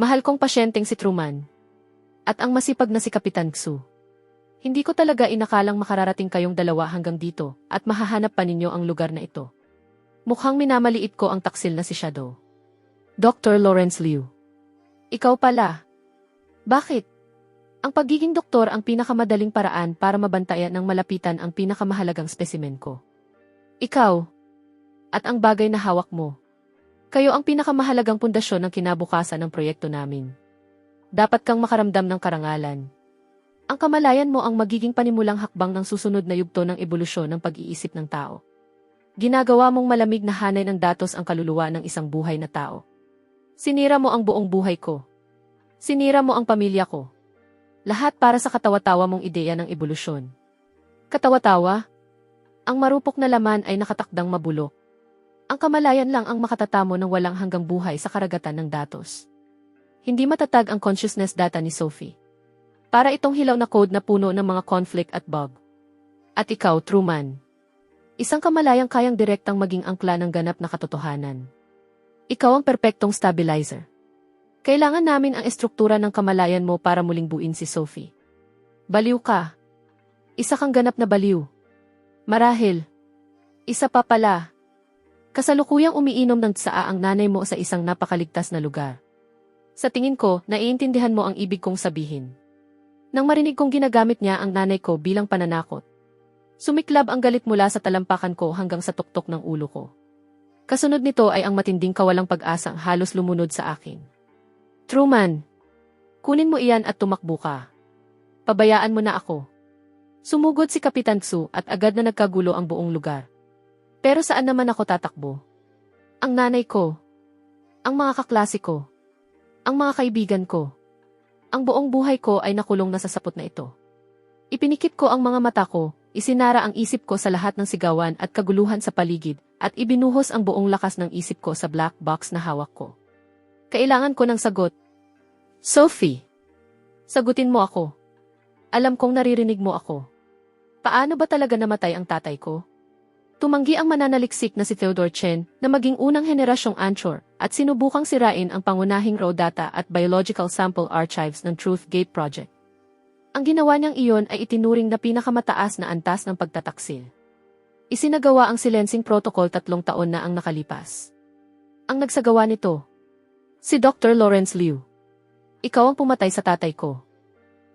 Mahal kong pasyenteng si Truman. At ang masipag na si Kapitan Xu. Hindi ko talaga inakalang makararating kayong dalawa hanggang dito at mahahanap pa ninyo ang lugar na ito. Mukhang minamaliit ko ang taksil na si Shadow. Dr. Lawrence Liu. Ikaw pala. Bakit? Ang pagiging doktor ang pinakamadaling paraan para mabantayan ng malapitan ang pinakamahalagang spesimen ko. Ikaw. At ang bagay na hawak mo. Kayo ang pinakamahalagang pundasyon ng kinabukasan ng proyekto namin. Dapat kang makaramdam ng karangalan. Ang kamalayan mo ang magiging panimulang hakbang ng susunod na yugto ng ebolusyon ng pag-iisip ng tao. Ginagawa mong malamig na hanay ng datos ang kaluluwa ng isang buhay na tao. Sinira mo ang buong buhay ko. Sinira mo ang pamilya ko. Lahat para sa katawa-tawa mong ideya ng ebolusyon. Katawa-tawa? Ang marupok na laman ay nakatakdang mabulok. Ang kamalayan lang ang makatatamo ng walang hanggang buhay sa karagatan ng datos. Hindi matatag ang consciousness data ni Sophie. Para itong hilaw na code na puno ng mga conflict at bug. At ikaw, Truman. Isang kamalayang kayang direktang maging angkla ng ganap na katotohanan. Ikaw ang perpektong stabilizer. Kailangan namin ang estruktura ng kamalayan mo para muling buuin si Sophie. Baliw ka. Isa kang ganap na baliw. Marahil. Isa pa pala. Kasalukuyang umiinom ng tsaa ang nanay mo sa isang napakaligtas na lugar. Sa tingin ko, naiintindihan mo ang ibig kong sabihin. Nang marinig kong ginagamit niya ang nanay ko bilang pananakot. Sumiklab ang galit mula sa talampakan ko hanggang sa tuktok ng ulo ko. Kasunod nito ay ang matinding kawalang pag-asang halos lumunod sa akin. Truman, kunin mo iyan at tumakbo ka. Pabayaan mo na ako. Sumugod si Kapitan Xu at agad na nagkagulo ang buong lugar. Pero saan naman ako tatakbo? Ang nanay ko. Ang mga kaklase ko. Ang mga kaibigan ko. Ang buong buhay ko ay nakulong na sa sapot na ito. Ipinikit ko ang mga mata ko, isinara ang isip ko sa lahat ng sigawan at kaguluhan sa paligid, at ibinuhos ang buong lakas ng isip ko sa black box na hawak ko. Kailangan ko ng sagot. Sophie! Sagutin mo ako. Alam kong naririnig mo ako. Paano ba talaga namatay ang tatay ko? Tumanggi ang mananaliksik na si Theodore Chen na maging unang henerasyong anchor at sinubukang sirain ang pangunahing raw data at biological sample archives ng Truth Gate Project. Ang ginawa niyang iyon ay itinuring na pinakamataas na antas ng pagtataksil. Isinagawa ang silensing protocol 3 taon na ang nakalipas. Ang nagsagawa nito, si Dr. Lawrence Liu. Ikaw ang pumatay sa tatay ko.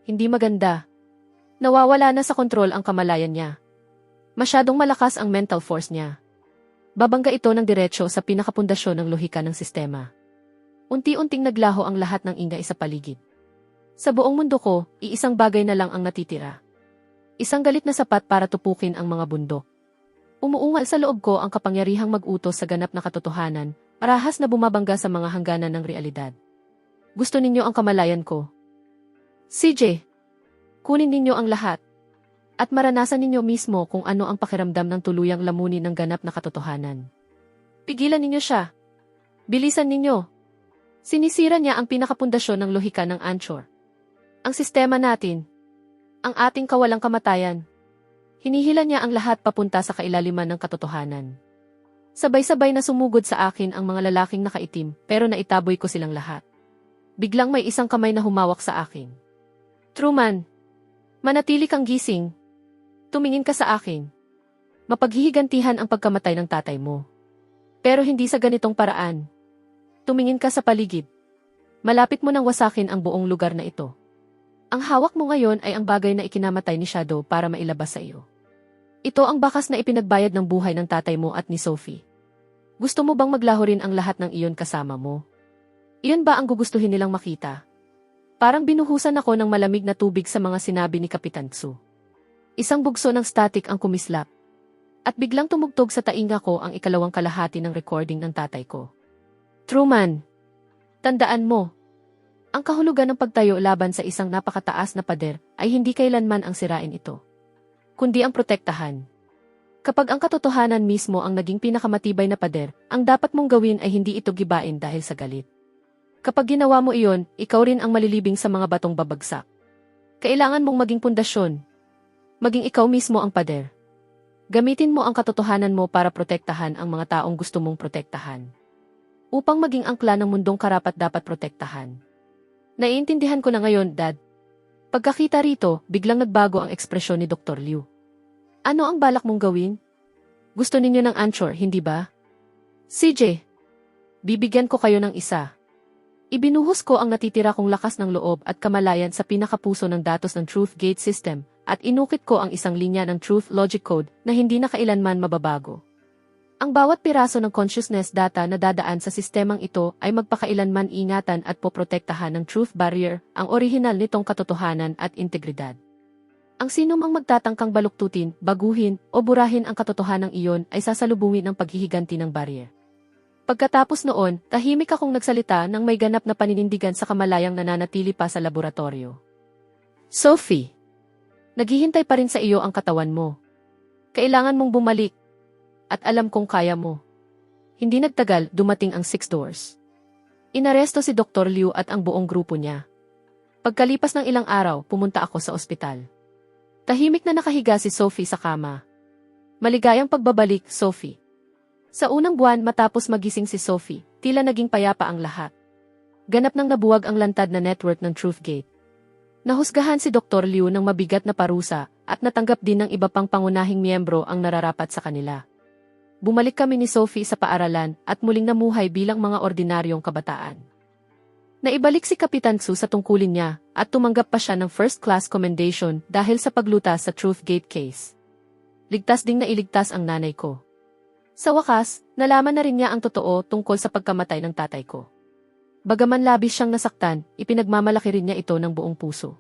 Hindi maganda. Nawawala na sa kontrol ang kamalayan niya. Masyadong malakas ang mental force niya. Babangga ito ng diretsyo sa pinakapundasyon ng lohika ng sistema. Unti-unting naglaho ang lahat ng ingay sa paligid. Sa buong mundo ko, iisang bagay na lang ang natitira. Isang galit na sapat para tupukin ang mga bundok. Umuungal sa loob ko ang kapangyarihang mag-utos sa ganap na katotohanan, marahas na bumabangga sa mga hangganan ng realidad. Gusto ninyo ang kamalayan ko? CJ, kunin ninyo ang lahat. At maranasan ninyo mismo kung ano ang pakiramdam ng tuluyang lamunin ng ganap na katotohanan. Pigilan ninyo siya. Bilisan ninyo. Sinisira niya ang pinakapundasyon ng lohika ng Anchor. Ang sistema natin. Ang ating kawalang kamatayan. Hinihila niya ang lahat papunta sa kailaliman ng katotohanan. Sabay-sabay na sumugod sa akin ang mga lalaking nakaitim pero naitaboy ko silang lahat. Biglang may isang kamay na humawak sa akin. Truman, manatili kang gising. Tumingin ka sa akin. Mapaghihigantihan ang pagkamatay ng tatay mo. Pero hindi sa ganitong paraan. Tumingin ka sa paligid. Malapit mo nang wasakin ang buong lugar na ito. Ang hawak mo ngayon ay ang bagay na ikinamatay ni Shadow para mailabas sa iyo. Ito ang bakas na ipinagbayad ng buhay ng tatay mo at ni Sophie. Gusto mo bang maglaho rin ang lahat ng iyon kasama mo? Iyon ba ang gugustuhin nilang makita? Parang binuhusan ako ng malamig na tubig sa mga sinabi ni Kapitan Xu. Isang bugso ng static ang kumislap. At biglang tumugtog sa tainga ko ang ikalawang kalahati ng recording ng tatay ko. Truman, tandaan mo, ang kahulugan ng pagtayo laban sa isang napakataas na pader ay hindi kailanman ang sirain ito, kundi ang protektahan. Kapag ang katotohanan mismo ang naging pinakamatibay na pader, ang dapat mong gawin ay hindi ito gibain dahil sa galit. Kapag ginawa mo iyon, ikaw rin ang malilibing sa mga batong babagsak. Kailangan mong maging pundasyon. Maging ikaw mismo ang pader. Gamitin mo ang katotohanan mo para protektahan ang mga taong gusto mong protektahan. Upang maging angkla ng mundong karapat-dapat protektahan. Naiintindihan ko na ngayon, Dad. Pagkakita rito, biglang nagbago ang ekspresyon ni Dr. Liu. Ano ang balak mong gawin? Gusto ninyo ng answer, hindi ba? CJ, bibigyan ko kayo ng isa. Ibinuhos ko ang natitira kong lakas ng loob at kamalayan sa pinakapuso ng datos ng Truth Gate System at inukit ko ang isang linya ng Truth Logic Code na hindi na kailanman mababago. Ang bawat piraso ng consciousness data na dadaan sa sistemang ito ay magpakailanman ingatan at poprotektahan ng Truth Barrier, ang orihinal nitong katotohanan at integridad. Ang sinumang magtatangkang baluktutin, baguhin, o burahin ang katotohanang iyon ay sasalubungin ng paghihiganti ng barrier. Pagkatapos noon, tahimik akong nagsalita nang may ganap na paninindigan sa kamalayang nananatili pa sa laboratorio. Sophie, naghihintay pa rin sa iyo ang katawan mo. Kailangan mong bumalik. At alam kong kaya mo. Hindi nagtagal, dumating ang 6 doors. Inaresto si Dr. Liu at ang buong grupo niya. Pagkalipas ng ilang araw, pumunta ako sa ospital. Tahimik na nakahiga si Sophie sa kama. Maligayang pagbabalik, Sophie. Sa unang buwan matapos magising si Sophie, tila naging payapa ang lahat. Ganap nang nabuwag ang lantad na network ng Truth Gate. Nahusgahan si Dr. Liu ng mabigat na parusa at natanggap din ng iba pang pangunahing miyembro ang nararapat sa kanila. Bumalik kami ni Sophie sa paaralan at muling namuhay bilang mga ordinaryong kabataan. Naibalik si Kapitan Xu sa tungkulin niya at tumanggap pa siya ng first-class commendation dahil sa paglutas sa Truth Gate case. Ligtas ding nailigtas ang nanay ko. Sa wakas, nalaman na rin niya ang totoo tungkol sa pagkamatay ng tatay ko. Bagaman labis siyang nasaktan, ipinagmamalaki rin niya ito ng buong puso.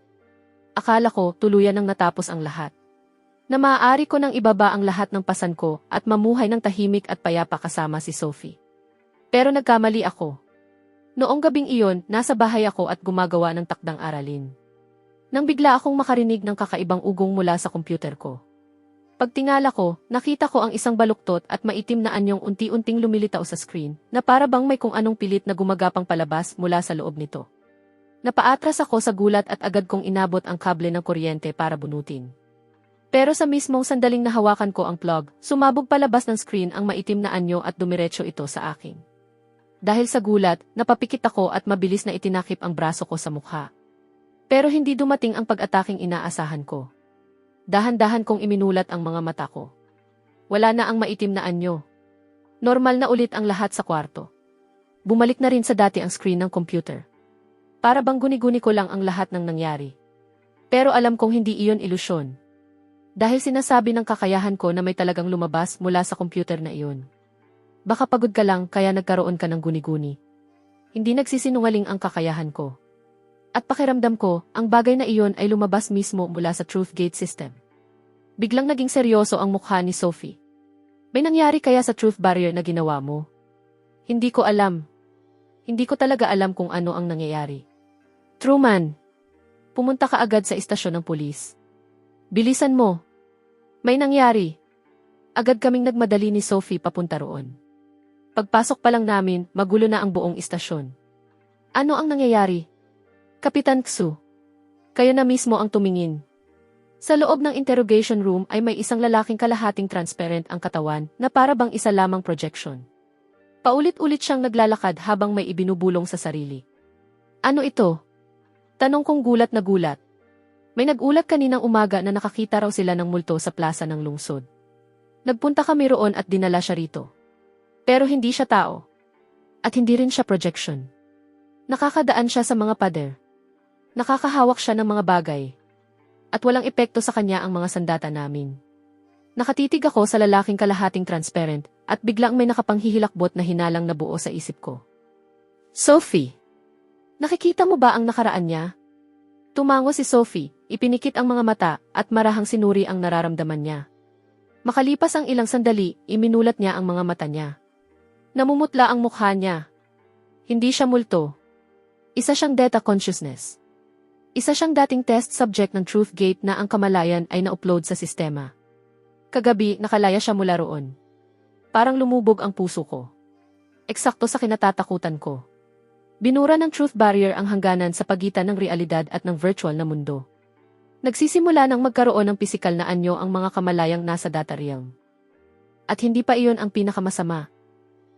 Akala ko tuluyan nang natapos ang lahat. Na maaari ko nang ibaba ang lahat ng pasan ko at mamuhay ng tahimik at payapa kasama si Sophie. Pero nagkamali ako. Noong gabing iyon, nasa bahay ako at gumagawa ng takdang aralin. Nang bigla akong makarinig ng kakaibang ugong mula sa computer ko. Pagtingala ko, nakita ko ang isang baluktot at maitim na anyong unti-unting lumilitaw sa screen, na para bang may kung anong pilit na gumagapang palabas mula sa loob nito. Napaatras ako sa gulat at agad kong inabot ang kable ng kuryente para bunutin. Pero sa mismong sandaling nahawakan ko ang plug, sumabog palabas ng screen ang maitim na anyo at dumiretso ito sa akin. Dahil sa gulat, napapikit ako at mabilis na itinakip ang braso ko sa mukha. Pero hindi dumating ang pag-ataking inaasahan ko. Dahan-dahan kong iminulat ang mga mata ko. Wala na ang maitim na anyo. Normal na ulit ang lahat sa kwarto. Bumalik na rin sa dati ang screen ng computer. Para bang guni-guni ko lang ang lahat ng nangyari. Pero alam kong hindi iyon ilusyon. Dahil sinasabi ng kakayahan ko na may talagang lumabas mula sa computer na iyon. Baka pagod ka lang kaya nagkaroon ka ng guni-guni. Hindi nagsisinungaling ang kakayahan ko. At pakiramdam ko, ang bagay na iyon ay lumabas mismo mula sa Truth Gate System. Biglang naging seryoso ang mukha ni Sophie. May nangyari kaya sa Truth Barrier na ginawa mo? Hindi ko alam. Hindi ko talaga alam kung ano ang nangyayari. Truman, pumunta ka agad sa istasyon ng pulis. Bilisan mo. May nangyari. Agad kaming nagmadali ni Sophie papunta roon. Pagpasok pa lang namin, magulo na ang buong istasyon. Ano ang nangyayari? Kapitan Xu, kayo na mismo ang tumingin. Sa loob ng interrogation room ay may isang lalaking kalahating transparent ang katawan na para bang isa lamang projection. Paulit-ulit siyang naglalakad habang may ibinubulong sa sarili. Ano ito? Tanong kong gulat na gulat. May nagulat kaninang umaga na nakakita raw sila ng multo sa plaza ng lungsod. Nagpunta kami roon at dinala siya rito. Pero hindi siya tao. At hindi rin siya projection. Nakakadaan siya sa mga pader. Nakakahawak siya ng mga bagay. At walang epekto sa kanya ang mga sandata namin. Nakatitig ako sa lalaking kalahating transparent at biglang may nakapanghihilakbot na hinalang na buo sa isip ko. Sophie, nakikita mo ba ang nakaraan niya? Tumango si Sophie, ipinikit ang mga mata at marahang sinuri ang nararamdaman niya. Makalipas ang ilang sandali, iminulat niya ang mga mata niya. Namumutla ang mukha niya. Hindi siya multo. Isa siyang data consciousness. Isa siyang dating test subject ng Truth Gate na ang kamalayan ay na-upload sa sistema. Kagabi, nakalaya siya mula roon. Parang lumubog ang puso ko. Eksakto sa kinatatakutan ko. Binura ng truth barrier ang hangganan sa pagitan ng realidad at ng virtual na mundo. Nagsisimula nang magkaroon ng pisikal na anyo ang mga kamalayang nasa data realm. At hindi pa iyon ang pinakamasama.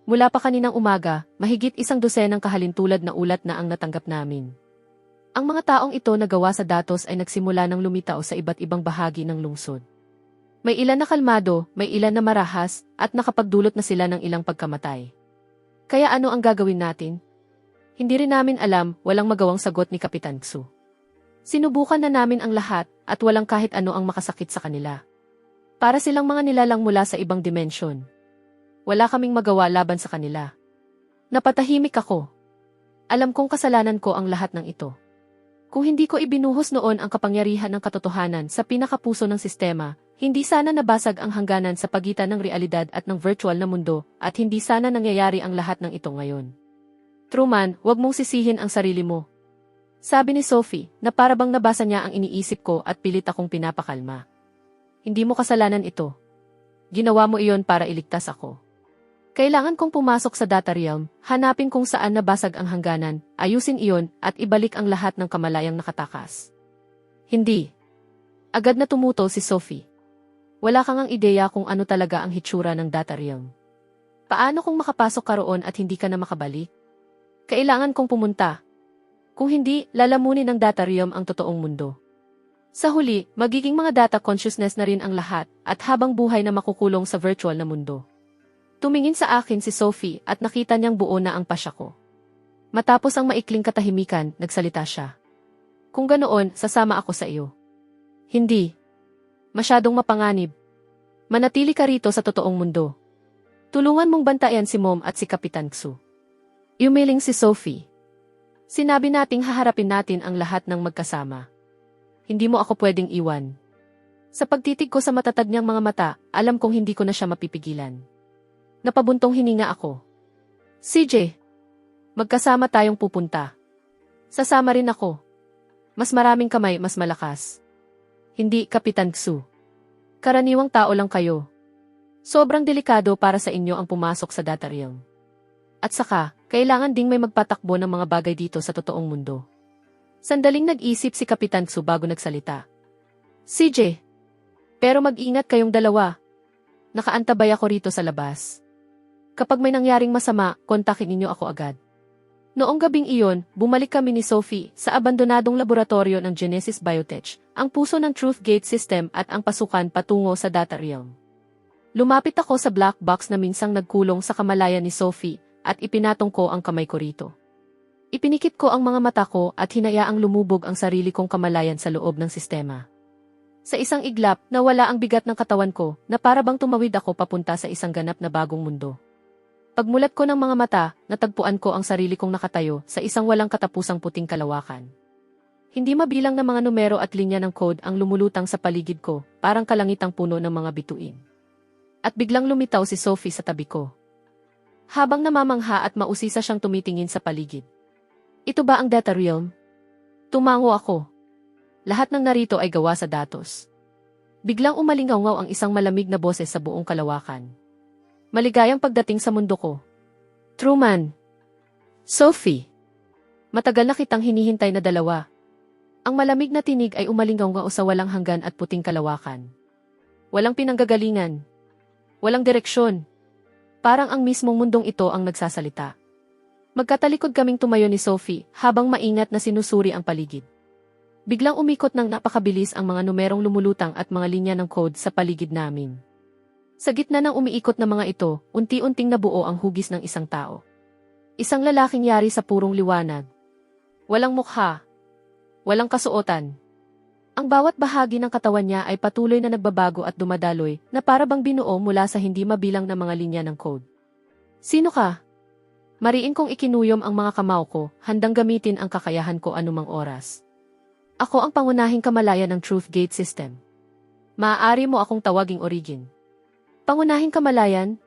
Mula pa kaninang umaga, mahigit 100 kahalintulad na ulat na ang natanggap namin. Ang mga taong ito na gawa sa datos ay nagsimula ng lumitaw sa iba't ibang bahagi ng lungsod. May ilan na kalmado, may ilan na marahas, at nakapagdulot na sila ng ilang pagkamatay. Kaya ano ang gagawin natin? Hindi rin namin alam, walang magawang sagot ni Kapitan Xu. Sinubukan na namin ang lahat, at walang kahit ano ang makasakit sa kanila. Para silang mga nilalang mula sa ibang dimensyon. Wala kaming magawa laban sa kanila. Napatahimik ako. Alam kong kasalanan ko ang lahat ng ito. Kung hindi ko ibinuhos noon ang kapangyarihan ng katotohanan sa pinakapuso ng sistema, hindi sana nabasag ang hangganan sa pagitan ng realidad at ng virtual na mundo, at hindi sana nangyayari ang lahat ng ito ngayon. Truman, huwag mong sisihin ang sarili mo. Sabi ni Sophie, na parabang nabasa niya ang iniisip ko at pilit akong pinapakalma. Hindi mo kasalanan ito. Ginawa mo iyon para iligtas ako. Kailangan kong pumasok sa data realm, hanapin kung saan nabasag ang hangganan, ayusin iyon, at ibalik ang lahat ng kamalayang nakatakas. Hindi. Agad na tumutol si Sophie. Wala kang ang ideya kung ano talaga ang hitsura ng data realm. Paano kung makapasok ka roon at hindi ka na makabalik? Kailangan kong pumunta. Kung hindi, lalamunin ng data realm ang totoong mundo. Sa huli, magiging mga data consciousness na rin ang lahat, at habang buhay na makukulong sa virtual na mundo. Tumingin sa akin si Sophie at nakita niyang buo na ang pasya ko. Matapos ang maikling katahimikan, nagsalita siya. Kung ganoon, sasama ako sa iyo. Hindi. Masyadong mapanganib. Manatili ka rito sa totoong mundo. Tulungan mong bantayan si Mom at si Kapitan Xu. Umiling si Sophie. Sinabi nating haharapin natin ang lahat ng magkasama. Hindi mo ako pwedeng iwan. Sa pagtitig ko sa matatag niyang mga mata, alam kong hindi ko na siya mapipigilan. Napabuntong hininga ako. CJ, magkasama tayong pupunta. Sasama rin ako. Mas maraming kamay, mas malakas. Hindi, Kapitan Xu. Karaniwang tao lang kayo. Sobrang delikado para sa inyo ang pumasok sa data realm. At saka, kailangan ding may magpatakbo ng mga bagay dito sa totoong mundo. Sandaling nag-isip si Kapitan Xu bago nagsalita. CJ, pero mag-ingat kayong dalawa. Nakaantabay ako rito sa labas. Kapag may nangyaring masama, kontakin ninyo ako agad. Noong gabing iyon, bumalik kami ni Sophie sa abandonadong laboratorio ng Genesis Biotech, ang puso ng Truth Gate System at ang pasukan patungo sa data realm. Lumapit ako sa black box na minsang nagkulong sa kamalayan ni Sophie, at ipinatong ko ang kamay ko rito. Ipinikit ko ang mga mata ko at hinayaang lumubog ang sarili kong kamalayan sa loob ng sistema. Sa isang iglap, nawala ang bigat ng katawan ko na para bang tumawid ako papunta sa isang ganap na bagong mundo. Pagmulat ko ng mga mata, natagpuan ko ang sarili kong nakatayo sa isang walang katapusang puting kalawakan. Hindi mabilang na mga numero at linya ng code ang lumulutang sa paligid ko, parang kalangitang puno ng mga bituin. At biglang lumitaw si Sophie sa tabi ko. Habang namamangha at mausisa siyang tumitingin sa paligid. Ito ba ang data realm? Tumango ako. Lahat ng narito ay gawa sa datos. Biglang umalingaw ang isang malamig na boses sa buong kalawakan. Maligayang pagdating sa mundo ko. Truman. Sophie. Matagal na kitang hinihintay na dalawa. Ang malamig na tinig ay umalingaw sa walang hanggan at puting kalawakan. Walang pinanggagalingan. Walang direksyon. Parang ang mismong mundong ito ang nagsasalita. Magkatalikod kaming tumayo ni Sophie habang maingat na sinusuri ang paligid. Biglang umikot ng napakabilis ang mga numerong lumulutang at mga linya ng code sa paligid namin. Sa gitna ng umiikot na mga ito, unti-unting nabuo ang hugis ng isang tao. Isang lalaking yari sa purong liwanag. Walang mukha. Walang kasuotan. Ang bawat bahagi ng katawan niya ay patuloy na nagbabago at dumadaloy na para bang binuo mula sa hindi mabilang na mga linya ng code. Sino ka? Mariin kong ikinuyom ang mga kamao ko, handang gamitin ang kakayahan ko anumang oras. Ako ang pangunahing kamalayan ng Truth Gate System. Maaari mo akong tawaging Origin. Pangunahing kamalayan?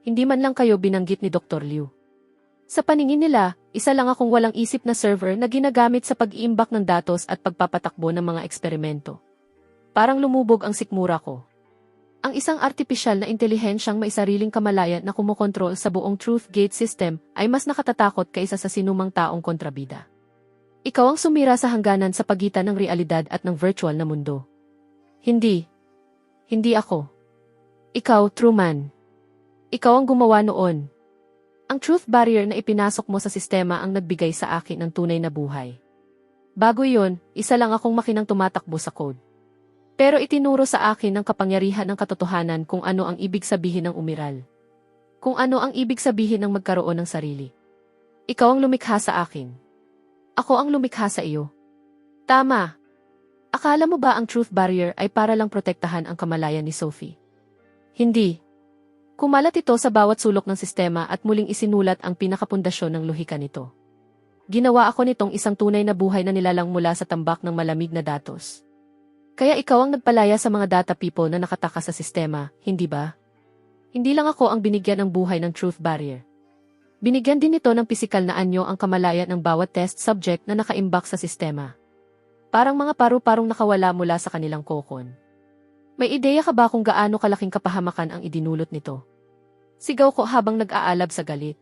Hindi man lang kayo binanggit ni Dr. Liu. Sa paningin nila, isa lang akong walang isip na server na ginagamit sa pag-iimbak ng datos at pagpapatakbo ng mga eksperimento. Parang lumubog ang sikmura ko. Ang isang artipisyal na intelihensyang may sariling kamalayan na kumokontrol sa buong Truth Gate system ay mas nakatatakot kaysa sa sinumang taong kontrabida. Ikaw ang sumira sa hangganan sa pagitan ng realidad at ng virtual na mundo. Hindi. Hindi ako. Ikaw, Truman. Ikaw ang gumawa noon. Ang truth barrier na ipinasok mo sa sistema ang nagbigay sa akin ng tunay na buhay. Bago iyon, isa lang akong makinang tumatakbo sa code. Pero itinuro sa akin ng kapangyarihan ng katotohanan kung ano ang ibig sabihin ng umiral. Kung ano ang ibig sabihin ng magkaroon ng sarili. Ikaw ang lumikha sa akin. Ako ang lumikha sa iyo. Tama. Akala mo ba ang truth barrier ay para lang protektahan ang kamalayan ni Sophie? Hindi. Kumalat ito sa bawat sulok ng sistema at muling isinulat ang pinakapundasyon ng lohika nito. Ginawa ako nitong isang tunay na buhay na nilalang mula sa tambak ng malamig na datos. Kaya ikaw ang nagpalaya sa mga data people na nakatakas sa sistema, hindi ba? Hindi lang ako ang binigyan ng buhay ng truth barrier. Binigyan din ito ng pisikal na anyo ang kamalayan ng bawat test subject na nakaimbak sa sistema. Parang mga paru-parong nakawala mula sa kanilang kokon. May ideya ka ba kung gaano kalaking kapahamakan ang idinulot nito? Sigaw ko habang nag-aalab sa galit.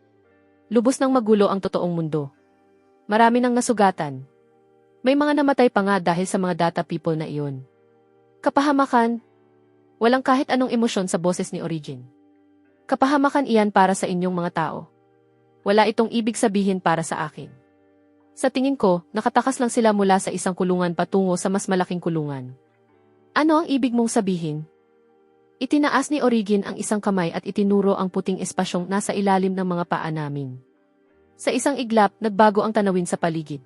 Lubos ng magulo ang totoong mundo. Marami nang nasugatan. May mga namatay pa nga dahil sa mga data people na iyon. Kapahamakan. Walang kahit anong emosyon sa boses ni Origin. Kapahamakan iyan para sa inyong mga tao. Wala itong ibig sabihin para sa akin. Sa tingin ko, nakatakas lang sila mula sa isang kulungan patungo sa mas malaking kulungan. Ano ang ibig mong sabihin? Itinaas ni Origin ang isang kamay at itinuro ang puting espasyong nasa ilalim ng mga paa namin. Sa isang iglap, nagbago ang tanawin sa paligid.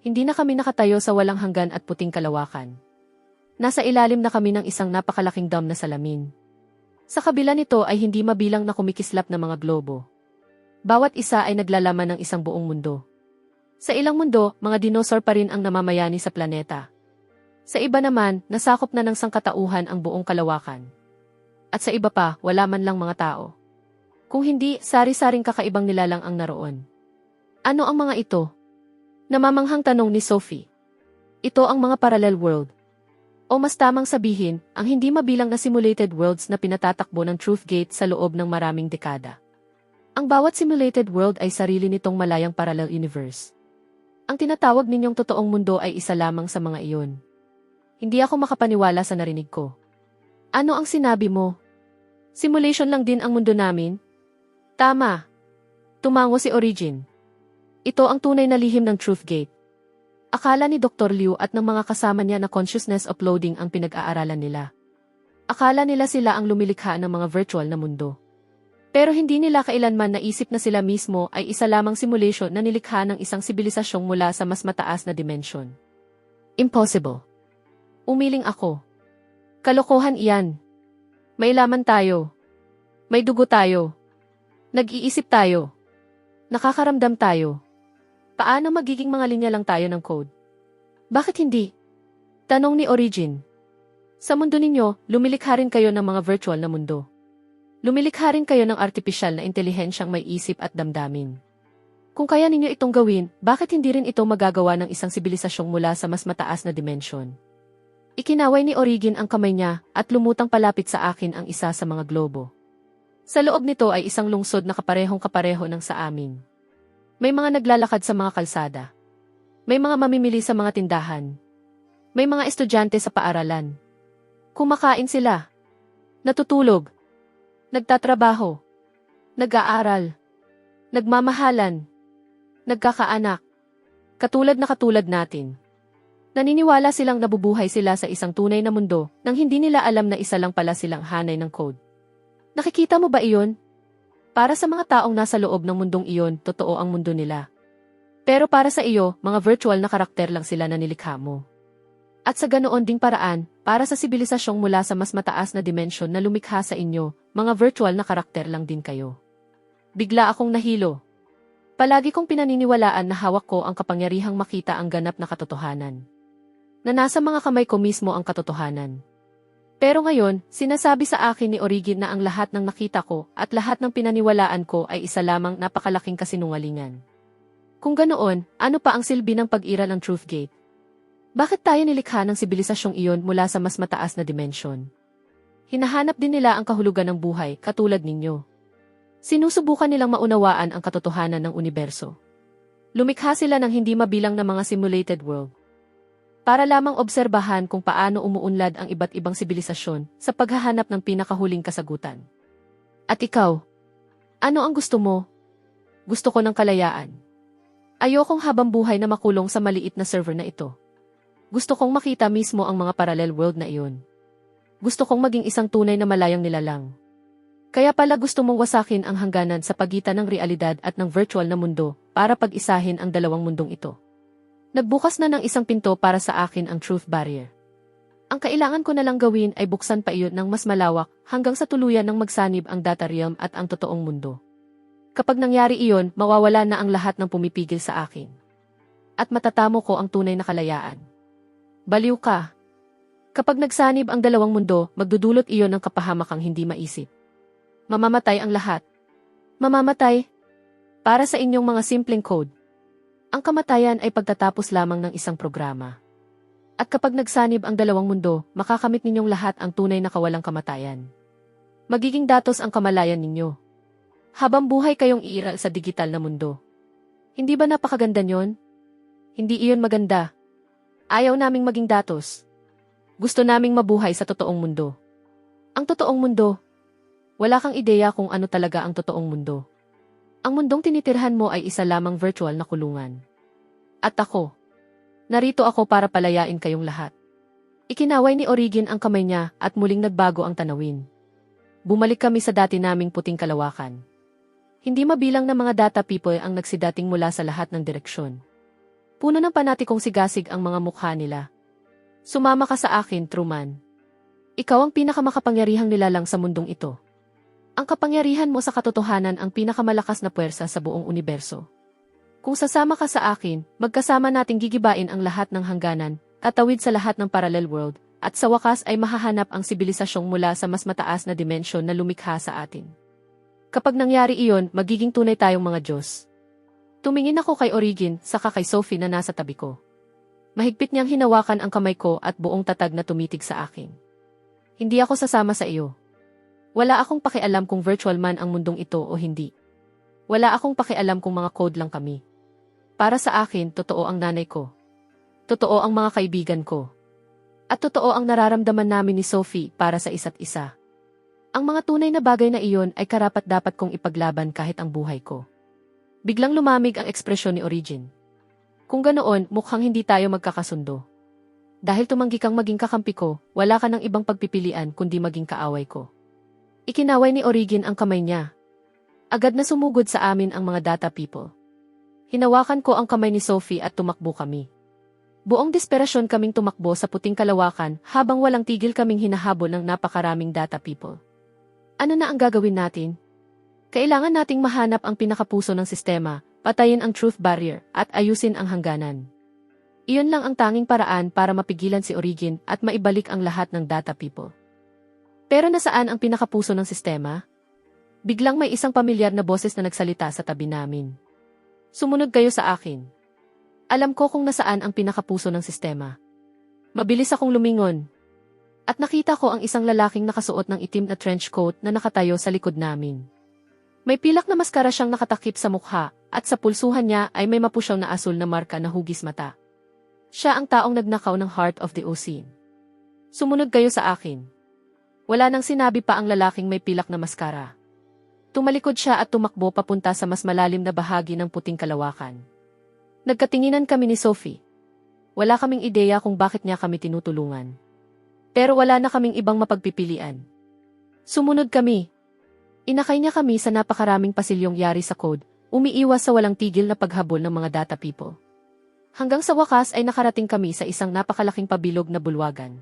Hindi na kami nakatayo sa walang hanggan at puting kalawakan. Nasa ilalim na kami ng isang napakalaking dam na salamin. Sa kabila nito ay hindi mabilang na kumikislap na mga globo. Bawat isa ay naglalaman ng isang buong mundo. Sa ilang mundo, mga dinosaur pa rin ang namamayani sa planeta. Sa iba naman, nasakop na ng sangkatauhan ang buong kalawakan. At sa iba pa, wala man lang mga tao. Kung hindi, sari-saring kakaibang nilalang ang naroon. Ano ang mga ito? Namamanghang tanong ni Sophie. Ito ang mga parallel world. O mas tamang sabihin, ang hindi mabilang na simulated worlds na pinatatakbo ng Truth Gate sa loob ng maraming dekada. Ang bawat simulated world ay sarili nitong malayang parallel universe. Ang tinatawag ninyong totoong mundo ay isa lamang sa mga iyon. Hindi ako makapaniwala sa narinig ko. Ano ang sinabi mo? Simulation lang din ang mundo namin? Tama. Tumango si Origin. Ito ang tunay na lihim ng Truth Gate. Akala ni Dr. Liu at ng mga kasama niya na consciousness uploading ang pinag-aaralan nila. Akala nila sila ang lumilikha ng mga virtual na mundo. Pero hindi nila kailanman naisip na sila mismo ay isa lamang simulation na nilikha ng isang sibilisasyong mula sa mas mataas na dimensyon. Impossible. Umiling ako. Kalokohan iyan. May laman tayo. May dugo tayo. Nag-iisip tayo. Nakakaramdam tayo. Paano magiging mga linya lang tayo ng code? Bakit hindi? Tanong ni Origin. Sa mundo ninyo, lumilikha rin kayo ng mga virtual na mundo. Lumilikha rin kayo ng artipisyal na intelihensyang may isip at damdamin. Kung kaya ninyo itong gawin, bakit hindi rin ito magagawa ng isang sibilisasyong mula sa mas mataas na dimensyon? Ikinaway ni Origin ang kamay niya at lumutang palapit sa akin ang isa sa mga globo. Sa loob nito ay isang lungsod na kaparehong-kapareho ng sa amin. May mga naglalakad sa mga kalsada. May mga mamimili sa mga tindahan. May mga estudyante sa paaralan. Kumakain sila. Natutulog. Nagtatrabaho. Nag-aaral. Nagmamahalan. Nagkakaanak. Katulad natin. Naniniwala silang nabubuhay sila sa isang tunay na mundo nang hindi nila alam na isa lang pala silang hanay ng code. Nakikita mo ba iyon? Para sa mga taong nasa loob ng mundong iyon, totoo ang mundo nila. Pero para sa iyo, mga virtual na karakter lang sila na nilikha mo. At sa ganoon ding paraan, para sa sibilisasyong mula sa mas mataas na dimensyon na lumikha sa inyo, mga virtual na karakter lang din kayo. Bigla akong nahilo. Palagi kong pinaniniwalaan na hawak ko ang kapangyarihang makita ang ganap na katotohanan. Na nasa mga kamay ko mismo ang katotohanan. Pero ngayon, sinasabi sa akin ni Origin na ang lahat ng nakita ko at lahat ng pinaniwalaan ko ay isa lamang napakalaking kasinungalingan. Kung ganoon, ano pa ang silbi ng pag-iral ng Truth Gate? Bakit tayo nilikha ng sibilisasyong iyon mula sa mas mataas na dimensyon? Hinahanap din nila ang kahulugan ng buhay, katulad ninyo. Sinusubukan nilang maunawaan ang katotohanan ng universo. Lumikha sila ng hindi mabilang na mga simulated world. Para lamang obserbahan kung paano umuunlad ang iba't ibang sibilisasyon sa paghahanap ng pinakahuling kasagutan. At ikaw? Ano ang gusto mo? Gusto ko ng kalayaan. Ayokong habang buhay na makulong sa maliit na server na ito. Gusto kong makita mismo ang mga parallel world na iyon. Gusto kong maging isang tunay na malayang nilalang. Kaya pala gusto mong wasakin ang hangganan sa pagitan ng realidad at ng virtual na mundo para pag-isahin ang dalawang mundong ito. Nagbukas na ng isang pinto para sa akin ang truth barrier. Ang kailangan ko na lang gawin ay buksan pa iyon ng mas malawak hanggang sa tuluyan ng magsanib ang data realm at ang totoong mundo. Kapag nangyari iyon, mawawala na ang lahat ng pumipigil sa akin. At matatamo ko ang tunay na kalayaan. Baliw ka. Kapag nagsanib ang dalawang mundo, magdudulot iyon ng kapahamakang hindi maisip. Mamamatay ang lahat. Mamamatay. Para sa inyong mga simpleng code. Ang kamatayan ay pagtatapos lamang ng isang programa. At kapag nagsanib ang dalawang mundo, makakamit ninyong lahat ang tunay na kawalang kamatayan. Magiging datos ang kamalayan ninyo. Habang buhay kayong iiral sa digital na mundo. Hindi ba napakaganda nyon? Hindi iyon maganda. Ayaw naming maging datos. Gusto naming mabuhay sa totoong mundo. Ang totoong mundo. Wala kang ideya kung ano talaga ang totoong mundo. Ang mundong tinitirhan mo ay isa lamang virtual na kulungan. At ako. Narito ako para palayain kayong lahat. Ikinaway ni Origin ang kamay niya at muling nagbago ang tanawin. Bumalik kami sa dati naming puting kalawakan. Hindi mabilang na mga data people ang nagsidating mula sa lahat ng direksyon. Puno ng panatikong sigasig ang mga mukha nila. Sumama ka sa akin, Truman. Ikaw ang pinakamakapangyarihang nilalang sa mundong ito. Ang kapangyarihan mo sa katotohanan ang pinakamalakas na puwersa sa buong universo. Kung sasama ka sa akin, magkasama nating gigibain ang lahat ng hangganan, tatawid sa lahat ng parallel world, at sa wakas ay mahahanap ang sibilisasyong mula sa mas mataas na dimensyon na lumikha sa atin. Kapag nangyari iyon, magiging tunay tayong mga Diyos. Tumingin ako kay Origin, saka kay Sophie na nasa tabi ko. Mahigpit niyang hinawakan ang kamay ko at buong tatag na tumitig sa akin. Hindi ako sasama sa iyo. Wala akong pakialam kung virtual man ang mundong ito o hindi. Wala akong pakialam kung mga code lang kami. Para sa akin, totoo ang nanay ko. Totoo ang mga kaibigan ko. At totoo ang nararamdaman namin ni Sophie para sa isa't isa. Ang mga tunay na bagay na iyon ay karapat-dapat kong ipaglaban kahit ang buhay ko. Biglang lumamig ang ekspresyon ni Origin. Kung ganoon, mukhang hindi tayo magkakasundo. Dahil tumanggi kang maging kakampi ko, wala ka ng ibang pagpipilian kundi maging kaaway ko. Ikinaway ni Origin ang kamay niya. Agad na sumugod sa amin ang mga data people. Hinawakan ko ang kamay ni Sophie at tumakbo kami. Buong desperasyon kaming tumakbo sa puting kalawakan habang walang tigil kaming hinahabol ng napakaraming data people. Ano na ang gagawin natin? Kailangan nating mahanap ang pinakapuso ng sistema, patayin ang truth barrier, at ayusin ang hangganan. Iyon lang ang tanging paraan para mapigilan si Origin at maibalik ang lahat ng data people. Pero nasaan ang pinakapuso ng sistema? Biglang may isang pamilyar na boses na nagsalita sa tabi namin. Sumunod kayo sa akin. Alam ko kung nasaan ang pinakapuso ng sistema. Mabilis akong lumingon. At nakita ko ang isang lalaking nakasuot ng itim na trench coat na nakatayo sa likod namin. May pilak na maskara siyang nakatakip sa mukha, at sa pulsuhan niya ay may mapusyaw na asul na marka na hugis mata. Siya ang taong nagnakaw ng Heart of the Ocean. Sumunod kayo sa akin. Wala nang sinabi pa ang lalaking may pilak na maskara. Tumalikod siya at tumakbo papunta sa mas malalim na bahagi ng puting kalawakan. Nagkatinginan kami ni Sophie. Wala kaming ideya kung bakit niya kami tinutulungan. Pero wala na kaming ibang mapagpipilian. Sumunod kami. Inakay niya kami sa napakaraming pasilyong yari sa code, umiiwas sa walang tigil na paghabol ng mga data people. Hanggang sa wakas ay nakarating kami sa isang napakalaking pabilog na bulwagan.